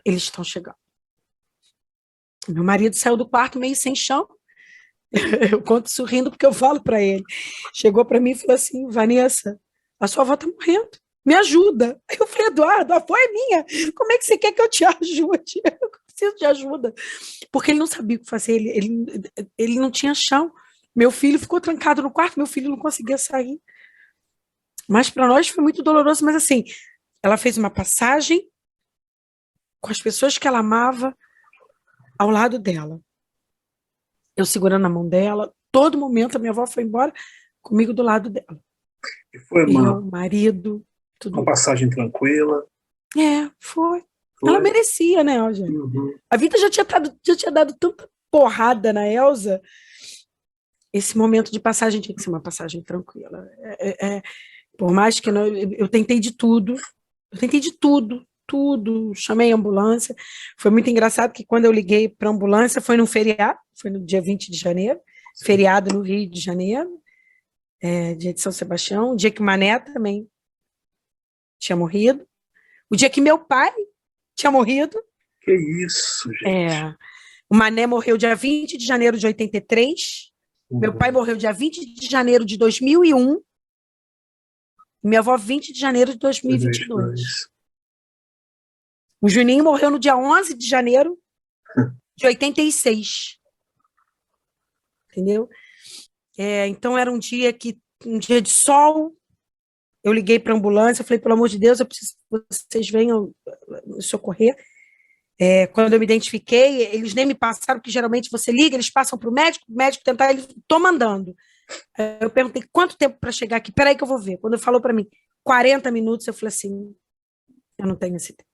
Eles estão chegando. Meu marido saiu do quarto meio sem chão. Eu conto isso rindo porque eu falo para ele. Chegou para mim e falou assim: Vanessa, a sua avó está morrendo. Me ajuda. Aí eu falei: Eduardo, a avó é minha. Como é que você quer que eu te ajude? Eu preciso de ajuda. Porque ele não sabia o que fazer. Ele não tinha chão. Meu filho ficou trancado no quarto. Meu filho não conseguia sair. Mas para nós foi muito doloroso. Mas assim, ela fez uma passagem com as pessoas que ela amava ao lado dela. Eu segurando a mão dela, todo momento a minha avó foi embora comigo do lado dela. E foi Eu, marido, tudo. Uma passagem tranquila. Foi. Ela merecia, né, Eugênio? A vida já tinha dado tanta porrada na Elsa. Esse momento de passagem tinha que ser uma passagem tranquila. Por mais que eu tentei de tudo, tudo, chamei a ambulância. Foi muito engraçado que quando eu liguei para a ambulância foi num feriado, foi no dia 20 de janeiro, feriado no Rio de Janeiro, dia de São Sebastião, o dia que o Mané também tinha morrido, o dia que meu pai tinha morrido. Que isso, gente. O Mané morreu dia 20 de janeiro de 83, meu pai morreu dia 20 de janeiro de 2001, minha avó 20 de janeiro de 2022. O Juninho morreu no dia 11 de janeiro de 86. Entendeu? Então era um dia de sol. Eu liguei para a ambulância, falei: pelo amor de Deus, eu preciso que vocês venham me socorrer. Quando eu me identifiquei, eles nem me passaram, porque geralmente você liga, eles passam para o médico tentar, eles estão mandando. Eu perguntei: quanto tempo para chegar aqui? Peraí que eu vou ver. Quando ele falou para mim 40 minutos, eu falei assim: eu não tenho esse tempo.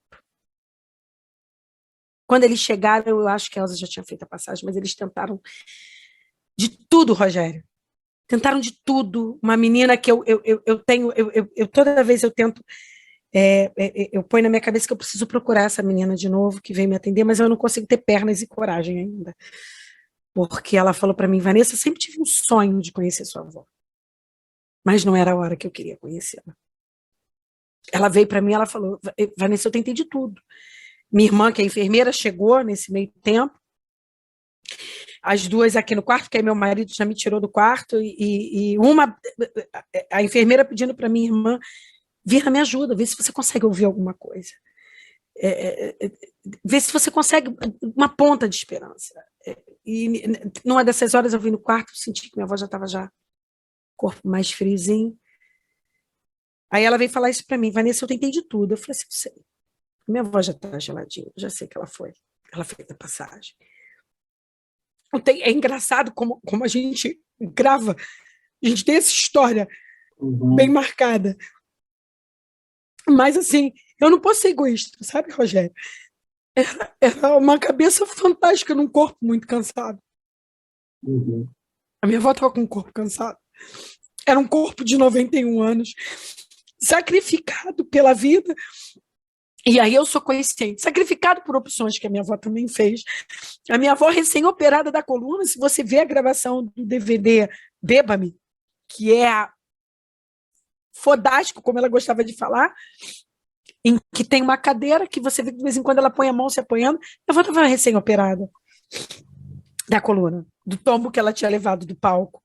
Quando eles chegaram, eu acho que a Elsa já tinha feito a passagem, mas eles tentaram De tudo, Rogério. Tentaram de tudo. Uma menina que eu tenho, toda vez eu tento, eu ponho na minha cabeça que eu preciso procurar essa menina de novo, que vem me atender, mas eu não consigo ter pernas e coragem ainda. Porque ela falou para mim, Vanessa, eu sempre tive um sonho de conhecer sua avó. Mas não era a hora que eu queria conhecê-la. Ela veio para mim, ela falou, Vanessa, eu tentei de tudo. Minha irmã, que é enfermeira, chegou nesse meio tempo, as duas aqui no quarto, porque aí meu marido já me tirou do quarto, e a enfermeira pedindo para minha irmã, Vira, me ajuda, vê se você consegue ouvir alguma coisa. Vê se você consegue uma ponta de esperança. E numa dessas horas eu vim no quarto, senti que minha avó já estava corpo mais friozinho. Aí ela veio falar isso para mim, Vanessa, eu tentei de tudo. Eu falei assim, sei. Minha avó já está geladinha, eu já sei que ela foi. Ela fez a passagem. É engraçado como a gente grava, a gente tem essa história bem marcada. Mas, assim, eu não posso ser egoísta, sabe, Rogério? Era uma cabeça fantástica num corpo muito cansado. A minha avó estava com um corpo cansado. Era um corpo de 91 anos, sacrificado pela vida. E aí eu sou consciente, sacrificado por opções que a minha avó também fez. A minha avó recém-operada da coluna, se você vê a gravação do DVD Beba-me, que é fodástico, como ela gostava de falar, em que tem uma cadeira que você vê que de vez em quando ela põe a mão se apoiando. Minha avó estava recém-operada da coluna, do tombo que ela tinha levado do palco.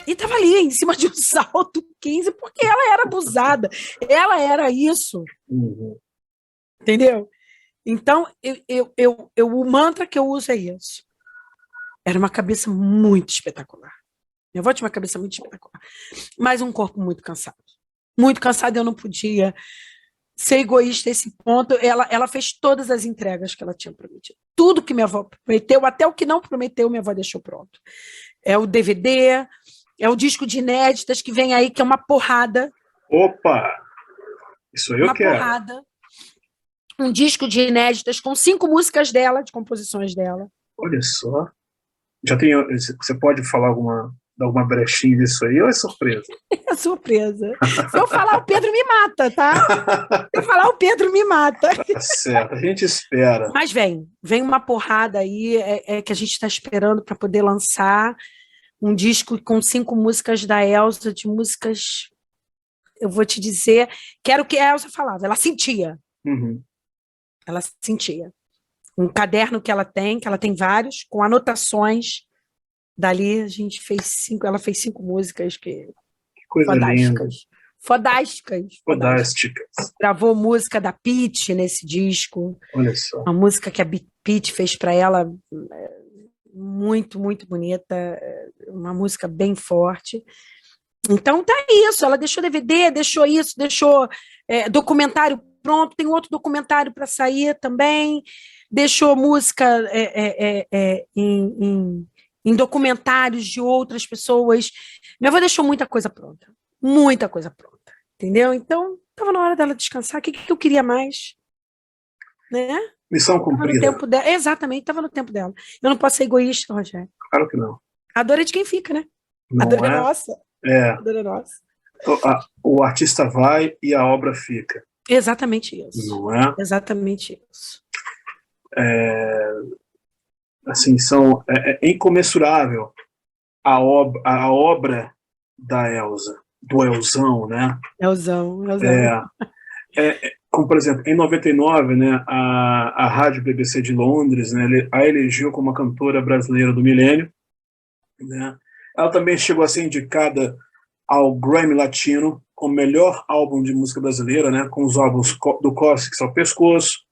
E estava ali, em cima de um salto 15, porque ela era abusada. Ela era isso. Entendeu? Então, o mantra que eu uso é isso. Era uma cabeça muito espetacular. Minha avó tinha uma cabeça muito espetacular. Mas um corpo muito cansado. Muito cansado, eu não podia ser egoísta a esse ponto. Ela fez todas as entregas que ela tinha prometido. Tudo que minha avó prometeu, até o que não prometeu, minha avó deixou pronto. É o DVD... É o disco de inéditas que vem aí, que é uma porrada. Opa! Isso aí eu quero. Uma porrada. Um disco de inéditas com 5 músicas dela, de composições dela. Olha só. Já tem. Você pode falar dar alguma brechinha disso aí ou é surpresa? É surpresa. Se eu falar, o Pedro me mata, tá? Se eu falar, o Pedro me mata. Tá certo, a gente espera. Mas vem uma porrada aí, que a gente está esperando para poder lançar. Um disco com 5 músicas da Elza, de músicas, eu vou te dizer, que era o que a Elza falava, ela sentia. Ela sentia. Um caderno que ela tem vários, com anotações. Dali a gente fez 5, ela fez 5 músicas que coisa fodásticas. Linda. Fodásticas. Gravou música da Pitty nesse disco. Olha só. Uma música que a Pitty fez para ela, muito, muito bonita, uma música bem forte. Então tá isso, ela deixou DVD, deixou isso, deixou documentário pronto, tem outro documentário para sair também, deixou música em documentários de outras pessoas. Minha avó deixou muita coisa pronta, entendeu? Então estava na hora dela descansar, o que eu queria mais? Né? Missão cumprida. Tempo dela. Exatamente, estava no tempo dela. Eu não posso ser egoísta, Rogério. Claro que não. A dor é de quem fica, né? Não a dor é nossa. A dor é nossa. O artista vai e a obra fica. Exatamente isso. Não é? Exatamente isso. Assim, é incomensurável a obra da Elza, do Elzão, né? Elzão. Como, por exemplo, em 99, né, a Rádio BBC de Londres, né, a elegeu como a cantora brasileira do milênio. Né? Ela também chegou a ser indicada ao Grammy Latino, como melhor álbum de música brasileira, né, com os álbuns do Cóccix ao Pescoço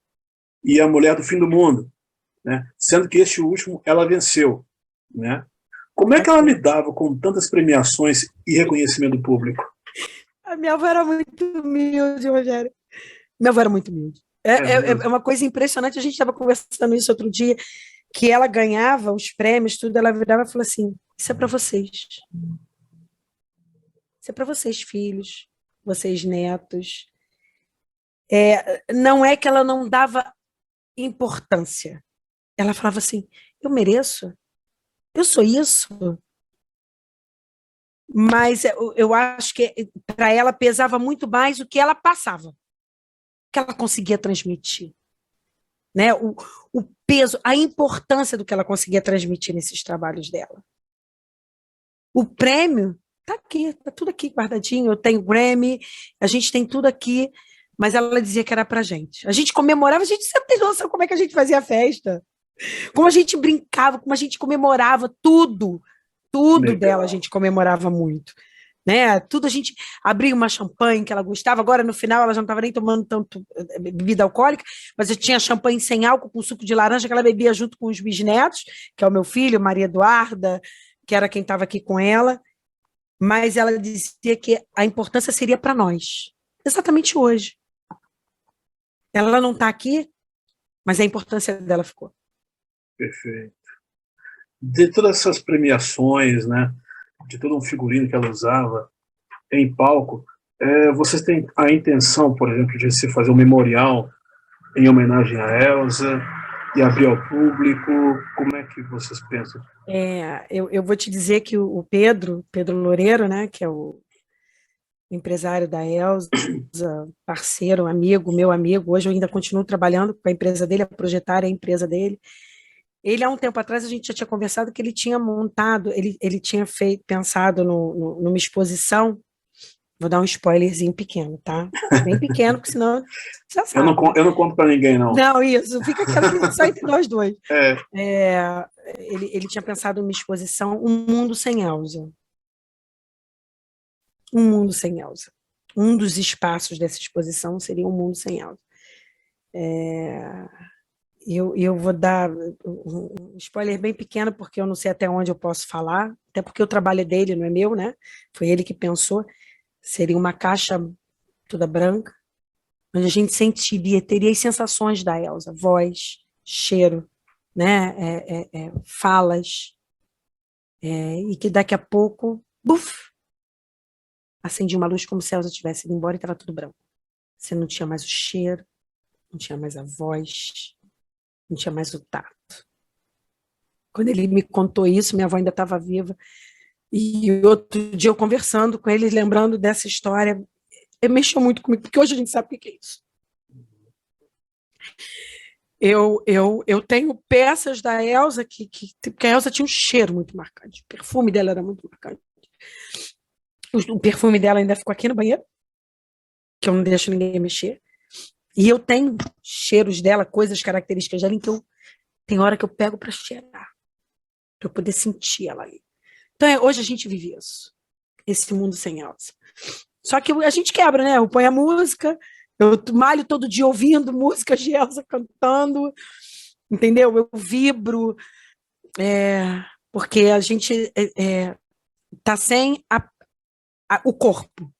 e A Mulher do Fim do Mundo, né, sendo que este último ela venceu, né? Como é que ela lidava com tantas premiações e reconhecimento do público? A minha avó era muito humilde, Rogério. Minha avó era muito humilde. É uma coisa impressionante. A gente estava conversando isso outro dia, que ela ganhava os prêmios, tudo, ela virava e falou assim: isso é para vocês. Isso é para vocês, filhos, vocês, netos. Não é que ela não dava importância. Ela falava assim: eu mereço, eu sou isso. Mas eu acho que para ela pesava muito mais o que ela passava, o que ela conseguia transmitir, né? O peso, a importância do que ela conseguia transmitir nesses trabalhos dela. O prêmio está aqui, está tudo aqui guardadinho. Eu tenho Grammy, a gente tem tudo aqui, mas ela dizia que era para gente. A gente comemorava, a gente sempre tem noção como é que a gente fazia a festa, como a gente brincava, como a gente comemorava tudo. Tudo Legal. dela a gente comemorava muito, né? Tudo a gente abria uma champanhe que ela gostava. Agora, no final, ela já não estava nem tomando tanto bebida alcoólica, mas eu tinha champanhe sem álcool, com suco de laranja, que ela bebia junto com os bisnetos, que é o meu filho, Maria Eduarda, que era quem estava aqui com ela. Mas ela dizia que a importância seria para nós, exatamente hoje. Ela não está aqui, mas a importância dela ficou. Perfeito. De todas essas premiações, né, de todo um figurino que ela usava em palco, vocês têm a intenção, por exemplo, de se fazer um memorial em homenagem a Elza e abrir ao público? Como é que vocês pensam? Eu vou te dizer que o Pedro Loureiro, né, que é o empresário da Elza, parceiro, amigo, meu amigo, hoje eu ainda continuo trabalhando com a empresa dele, a Projetar é a empresa dele. Ele, há um tempo atrás, a gente já tinha conversado que ele tinha montado, ele tinha pensado numa exposição, vou dar um spoilerzinho pequeno, tá? Bem pequeno, porque senão já sabe. Eu não conto para ninguém, não. Não, isso, fica quieto, só entre nós dois. Ele tinha pensado numa exposição, Um Mundo Sem Elza. Um Mundo Sem Elza. Um dos espaços dessa exposição seria Um Mundo Sem Elza. Eu vou dar um spoiler bem pequeno, porque eu não sei até onde eu posso falar, até porque o trabalho é dele, não é meu, né? Foi ele que pensou. Seria uma caixa toda branca, onde a gente teria as sensações da Elza, voz, cheiro, né? Falas, e que daqui a pouco, buf, acendia uma luz como se a Elza tivesse ido embora e estava tudo branco. Você não tinha mais o cheiro, não tinha mais a voz, não tinha mais o tato. Quando ele me contou isso, minha avó ainda estava viva, e outro dia eu conversando com ele, lembrando dessa história, mexeu muito comigo, porque hoje a gente sabe o que é isso. Eu tenho peças da Elza, porque a Elza tinha um cheiro muito marcante, o perfume dela era muito marcante. O perfume dela ainda ficou aqui no banheiro, que eu não deixo ninguém mexer. E eu tenho cheiros dela, coisas, características dela, em que tem hora que eu pego para cheirar, para eu poder sentir ela ali. Então, hoje a gente vive isso, esse mundo sem Elza. Só que a gente quebra, né? Eu ponho a música, eu malho todo dia ouvindo músicas de Elza cantando, entendeu? Eu vibro, porque a gente tá sem o corpo.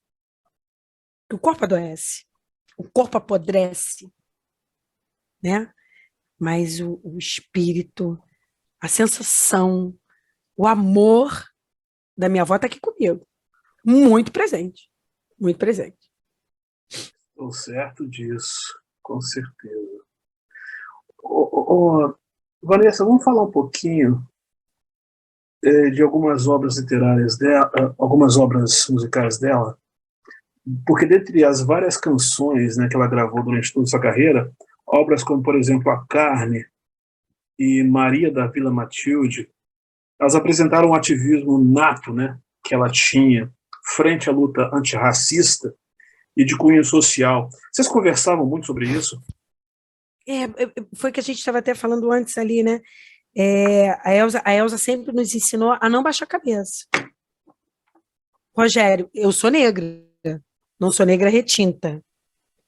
O corpo adoece. O corpo apodrece, né? Mas o espírito, a sensação, o amor da minha avó está aqui comigo. Muito presente. Muito presente. Estou certo disso, com certeza. Vanessa, vamos falar um pouquinho de algumas obras literárias dela, algumas obras musicais dela, porque dentre as várias canções, né, que ela gravou durante toda a sua carreira, obras como, por exemplo, A Carne e Maria da Vila Matilde, elas apresentaram um ativismo nato, né, que ela tinha frente à luta antirracista e de cunho social. Vocês conversavam muito sobre isso? Foi que a gente estava até falando antes ali, né? A Elza sempre nos ensinou a não baixar a cabeça. Rogério, eu sou negra. Não sou negra retinta.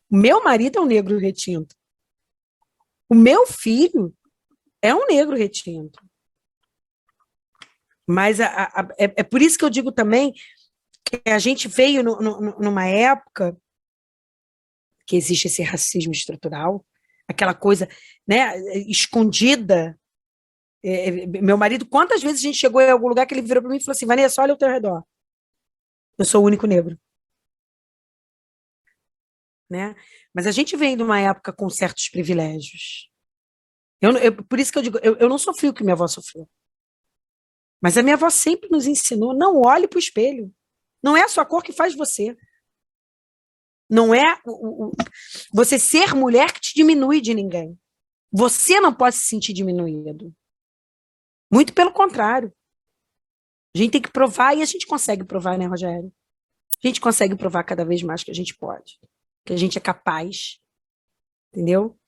O meu marido é um negro retinto. O meu filho é um negro retinto. Mas é por isso que eu digo também que a gente veio numa época que existe esse racismo estrutural, aquela coisa, né, escondida. Meu marido, quantas vezes a gente chegou em algum lugar que ele virou para mim e falou assim: Vanessa, olha ao teu redor. Eu sou o único negro. Né? Mas a gente vem de uma época com certos privilégios. Por isso que eu digo, eu não sofri o que minha avó sofreu. Mas a minha avó sempre nos ensinou: não olhe para o espelho. Não é a sua cor que faz você. Não é você ser mulher que te diminui de ninguém. Você não pode se sentir diminuído. Muito pelo contrário. A gente tem que provar, e a gente consegue provar, né, Rogério? A gente consegue provar cada vez mais que a gente pode, que a gente é capaz, entendeu?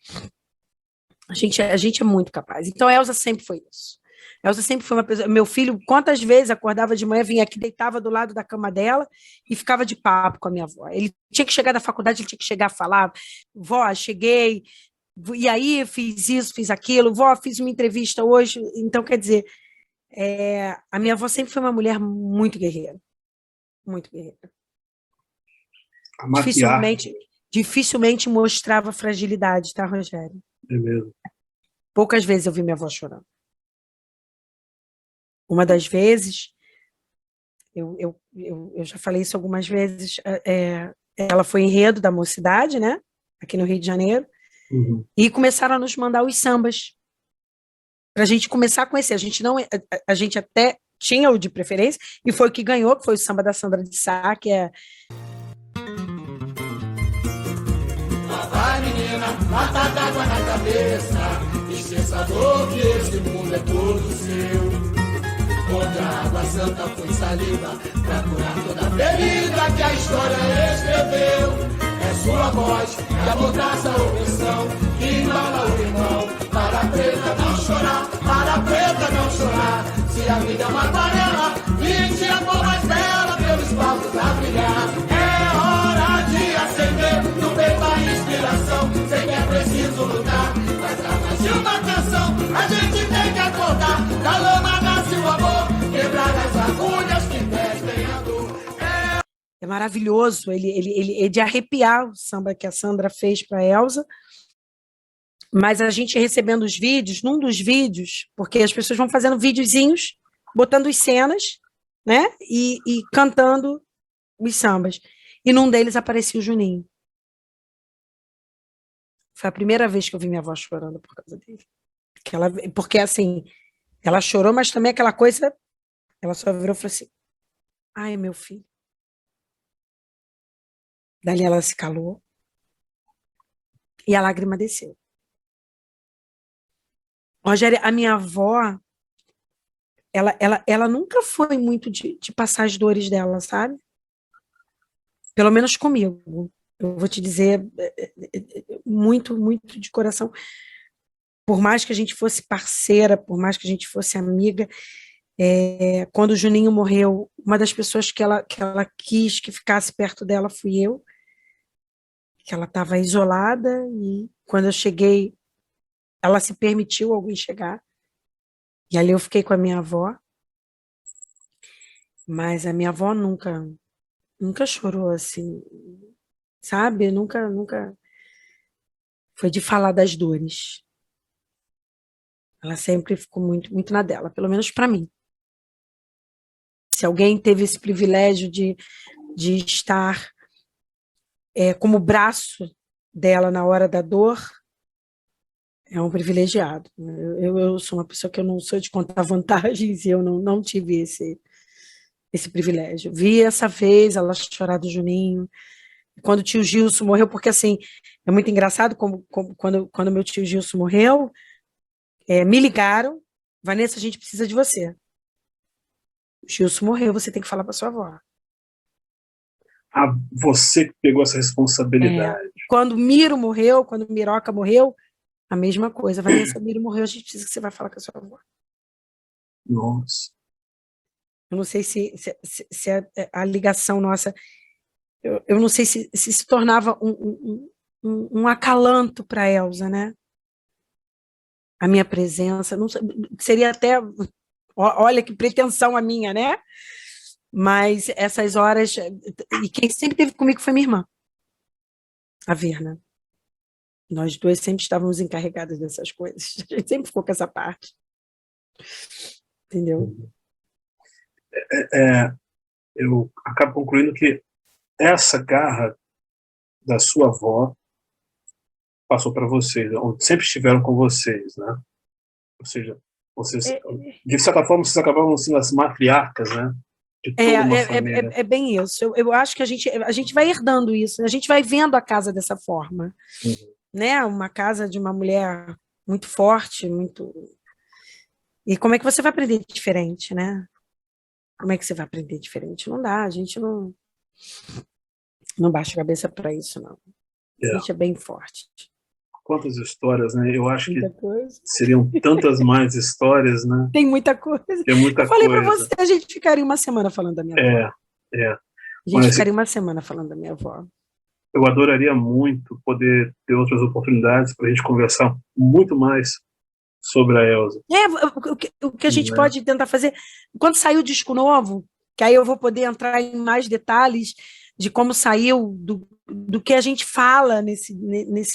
A gente é muito capaz. Então, a Elza sempre foi isso. A Elza sempre foi uma pessoa... Meu filho, quantas vezes acordava de manhã, vinha aqui, deitava do lado da cama dela e ficava de papo com a minha avó. Ele tinha que chegar da faculdade, ele tinha que chegar a falar: vó, cheguei, e aí fiz isso, fiz aquilo, vó, fiz uma entrevista hoje. Então, quer dizer, a minha avó sempre foi uma mulher muito guerreira. Muito guerreira. Dificilmente mostrava fragilidade, tá, Rogério? É mesmo. Poucas vezes eu vi minha avó chorando. Uma das vezes, eu já falei isso algumas vezes, ela foi enredo da Mocidade, né? Aqui no Rio de Janeiro, e começaram a nos mandar os sambas para a gente começar a conhecer. A gente até tinha o de preferência, e foi o que ganhou, que foi o samba da Sandra de Sá, que é... Vai, menina, lata d'água na cabeça, esqueça a dor que esse mundo é todo seu. Onde a água santa foi saliva pra curar toda a ferida que a história escreveu. É sua voz que amordaça a opressão, que embala o irmão. Para a preta não chorar, para a preta não chorar. Se a vida é uma aquarela, pinte a cor mais bela pelos palcos a brilhar. É hora de acender no peito a inspiração. Sei que é preciso lutar, mas através de uma canção a gente tem que acordar. Da lama nasce o amor, quebrar as agulhas que vestem a dor. É maravilhoso, ele é de arrepiar o samba que a Sandra fez para a Elza. Mas a gente recebendo os vídeos, num dos vídeos, porque as pessoas vão fazendo videozinhos, botando as cenas, né, e cantando os sambas. E num deles aparecia o Juninho. Foi a primeira vez que eu vi minha avó chorando por causa dele. Porque, assim, ela chorou, mas também aquela coisa, ela só virou e falou assim: ai, é meu filho. Dali ela se calou e a lágrima desceu. Rogério, a minha avó, ela nunca foi muito de passar as dores dela, sabe? Pelo menos comigo. Eu vou te dizer, muito, muito de coração. Por mais que a gente fosse parceira, por mais que a gente fosse amiga, quando o Juninho morreu, uma das pessoas que ela quis que ficasse perto dela fui eu, que ela estava isolada, e quando eu cheguei, ela se permitiu alguém chegar, e ali eu fiquei com a minha avó, mas a minha avó nunca chorou assim, sabe? Nunca foi de falar das dores. Ela sempre ficou muito, muito na dela, pelo menos para mim. Se alguém teve esse privilégio de estar como braço dela na hora da dor, é um privilegiado. Eu sou uma pessoa que eu não sou de contar vantagens, e eu não tive esse privilégio. Vi essa vez ela chorar do Juninho, quando o tio Gilson morreu, porque assim, é muito engraçado quando meu tio Gilson morreu, me ligaram: Vanessa, a gente precisa de você. O Gilson morreu, você tem que falar para sua avó. Ah, você que pegou essa responsabilidade. Quando Miro morreu, quando Miroca morreu, a mesma coisa. Vanessa, Miro morreu, a gente precisa que você vai falar com a sua avó. Nossa. Eu não sei se a ligação nossa... eu não sei se tornava um acalanto para a Elza, né? A minha presença, não sei, seria até, olha que pretensão a minha, né? Mas essas horas, e quem sempre esteve comigo foi minha irmã, a Verna. Nós duas sempre estávamos encarregadas dessas coisas. A gente sempre ficou com essa parte. Entendeu? Eu acabo concluindo que essa garra da sua avó passou para vocês, sempre estiveram com vocês, né? Ou seja, vocês, de certa forma, vocês acabavam sendo as matriarcas, né? De toda uma família. É bem isso. Eu acho que a gente vai herdando isso, a gente vai vendo a casa dessa forma. Né? Uma casa de uma mulher muito forte, muito... E como é que você vai aprender diferente, né? Como é que você vai aprender diferente? Não dá, a gente não baixa a cabeça para isso, não. A gente é bem forte. Quantas histórias, né? Eu acho que seriam tantas mais histórias, né? Tem muita coisa. Eu falei para você, a gente ficaria uma semana falando da minha avó. A gente ficaria uma semana falando da minha avó. Eu adoraria muito poder ter outras oportunidades para a gente conversar muito mais sobre a Elza. O que a gente pode tentar fazer, quando sair o disco novo, que aí eu vou poder entrar em mais detalhes de como saiu, do que a gente fala nesse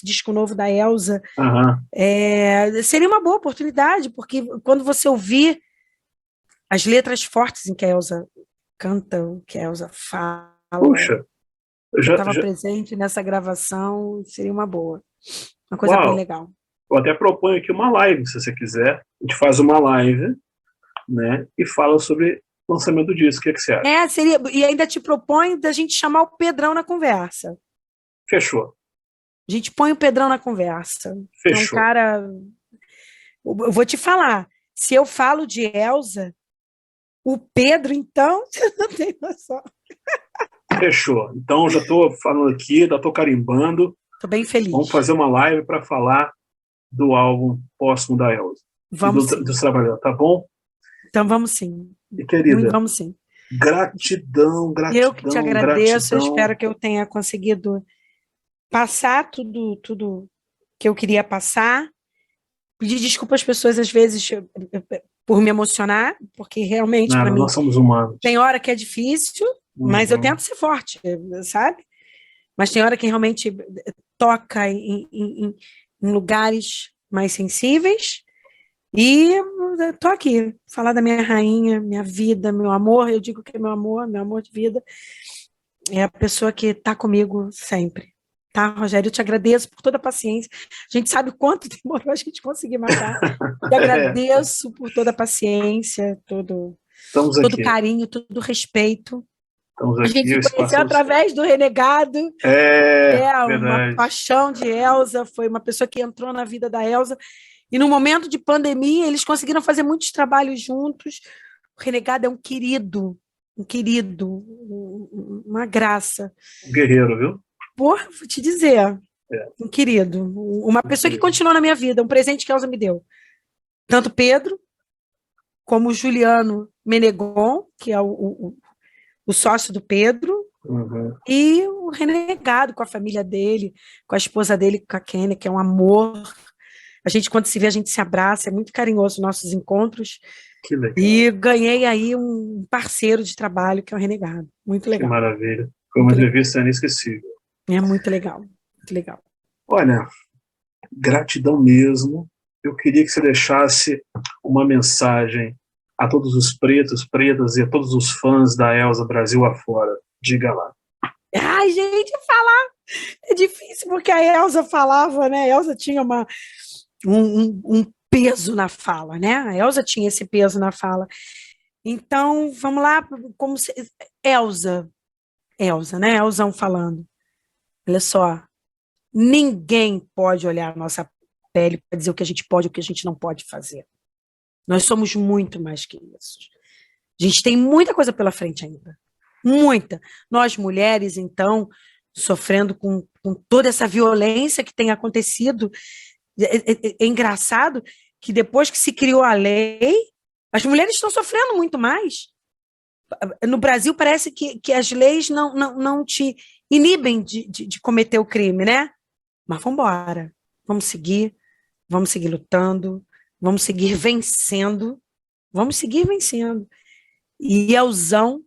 disco novo da Elza, seria uma boa oportunidade, porque quando você ouvir as letras fortes em que a Elza canta, o que a Elza fala... Puxa! Eu estava presente nessa gravação, seria uma boa. Uma coisa bem legal. Eu até proponho aqui uma live, se você quiser. A gente faz uma live, né? E fala sobre o lançamento disso. O que você acha? Seria. E ainda te proponho da gente chamar o Pedrão na conversa. Fechou. A gente põe o Pedrão na conversa. Fechou. É um cara... Eu vou te falar. Se eu falo de Elza, o Pedro, então, você não tem noção. Fechou. Então, já estou falando aqui, já estou carimbando. Estou bem feliz. Vamos fazer uma live para falar do álbum póstumo da Elza. Vamos dos trabalhadores, tá bom? Então, vamos sim. E, querida, vamos sim. Gratidão. Eu que te agradeço, eu espero que eu tenha conseguido passar tudo que eu queria passar. Pedir desculpa às pessoas, às vezes, por me emocionar, porque realmente, para mim, nós somos humanos. Tem hora que é difícil, mas eu tento ser forte, sabe? Mas tem hora que realmente toca em lugares mais sensíveis, e tô aqui, falar da minha rainha, minha vida, meu amor. Eu digo que é meu amor de vida, é a pessoa que está comigo sempre. Tá, Rogério? Eu te agradeço por toda a paciência. A gente sabe o quanto demorou a gente conseguir matar. Te agradeço por toda a paciência, todo carinho, todo o respeito. A gente se conheceu através do Renegado. Uma paixão de Elza, foi uma pessoa que entrou na vida da Elza. E no momento de pandemia, eles conseguiram fazer muitos trabalhos juntos. O Renegado é um querido, uma graça. Um guerreiro, viu? Porra, vou te dizer, um querido, uma pessoa que continuou na minha vida, um presente que a Elza me deu. Tanto Pedro, como o Juliano Menegon, que é o sócio do Pedro, e o Renegado, com a família dele, com a esposa dele, com a Kênia, que é um amor. A gente, quando se vê, a gente se abraça, é muito carinhoso nossos encontros. Que legal. E ganhei aí um parceiro de trabalho, que é o Renegado. Muito legal. Que maravilha. Foi uma entrevista inesquecível. É muito legal, muito legal. Olha, gratidão mesmo. Eu queria que você deixasse uma mensagem a todos os pretos, pretas e a todos os fãs da Elza Brasil afora. Diga lá. Ai, gente, falar é difícil, porque a Elza falava, né? A Elza tinha um peso na fala, né? A Elza tinha esse peso na fala. Então, vamos lá, Elza, né? Elzão falando. Olha só, ninguém pode olhar a nossa pele para dizer o que a gente pode e o que a gente não pode fazer. Nós somos muito mais que isso. A gente tem muita coisa pela frente ainda. Muita. Nós, mulheres, então, sofrendo com toda essa violência que tem acontecido. É engraçado que depois que se criou a lei, as mulheres estão sofrendo muito mais. No Brasil, parece que as leis não te inibem de cometer o crime, né? Mas vamos embora. Vamos seguir lutando, vamos seguir vencendo. E Elzão,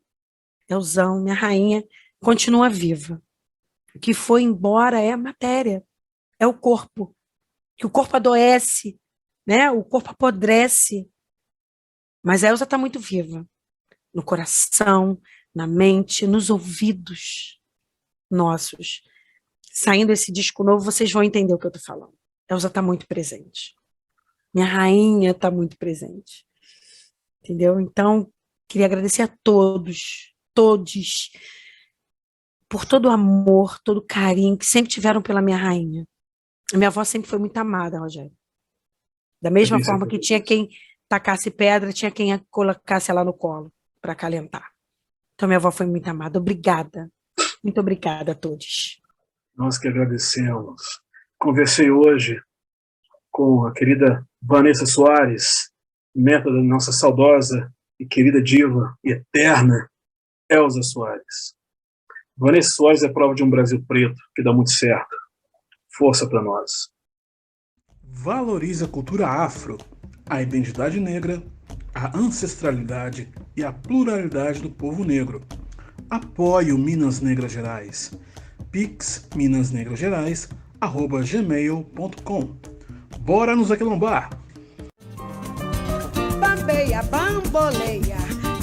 minha rainha, continua viva. O que foi embora é a matéria, é o corpo. Que o corpo adoece, né? O corpo apodrece. Mas a Elza está muito viva. No coração, na mente, nos ouvidos nossos. Saindo esse disco novo, vocês vão entender o que eu estou falando. Elza está muito presente. Minha rainha está muito presente. Entendeu? Então, queria agradecer a todos, por todo o amor, todo o carinho que sempre tiveram pela minha rainha. A minha avó sempre foi muito amada, Rogério. Da mesma forma que tinha quem tacasse pedra, tinha quem colocasse ela no colo para acalentar. Então, minha avó foi muito amada. Obrigada. Muito obrigada a todos. Nós que agradecemos. Conversei hoje com a querida Vanessa Soares, neta da nossa saudosa e querida diva e eterna Elza Soares. Vanessa Soares é prova de um Brasil preto que dá muito certo. Força para nós. Valorize a cultura afro, a identidade negra, a ancestralidade e a pluralidade do povo negro. Apoie o Minas Negras Gerais. Pix minasnegrasgerais@gmail.com. Bora nos aquilombar! Bambeia, bamboleia,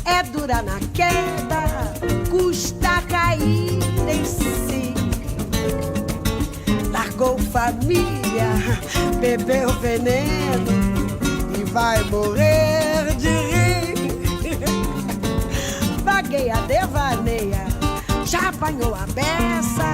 é dura na queda, custa cair em si. Largou família, bebeu veneno e vai morrer de rir. Vagueia, devaneia, já apanhou a beça,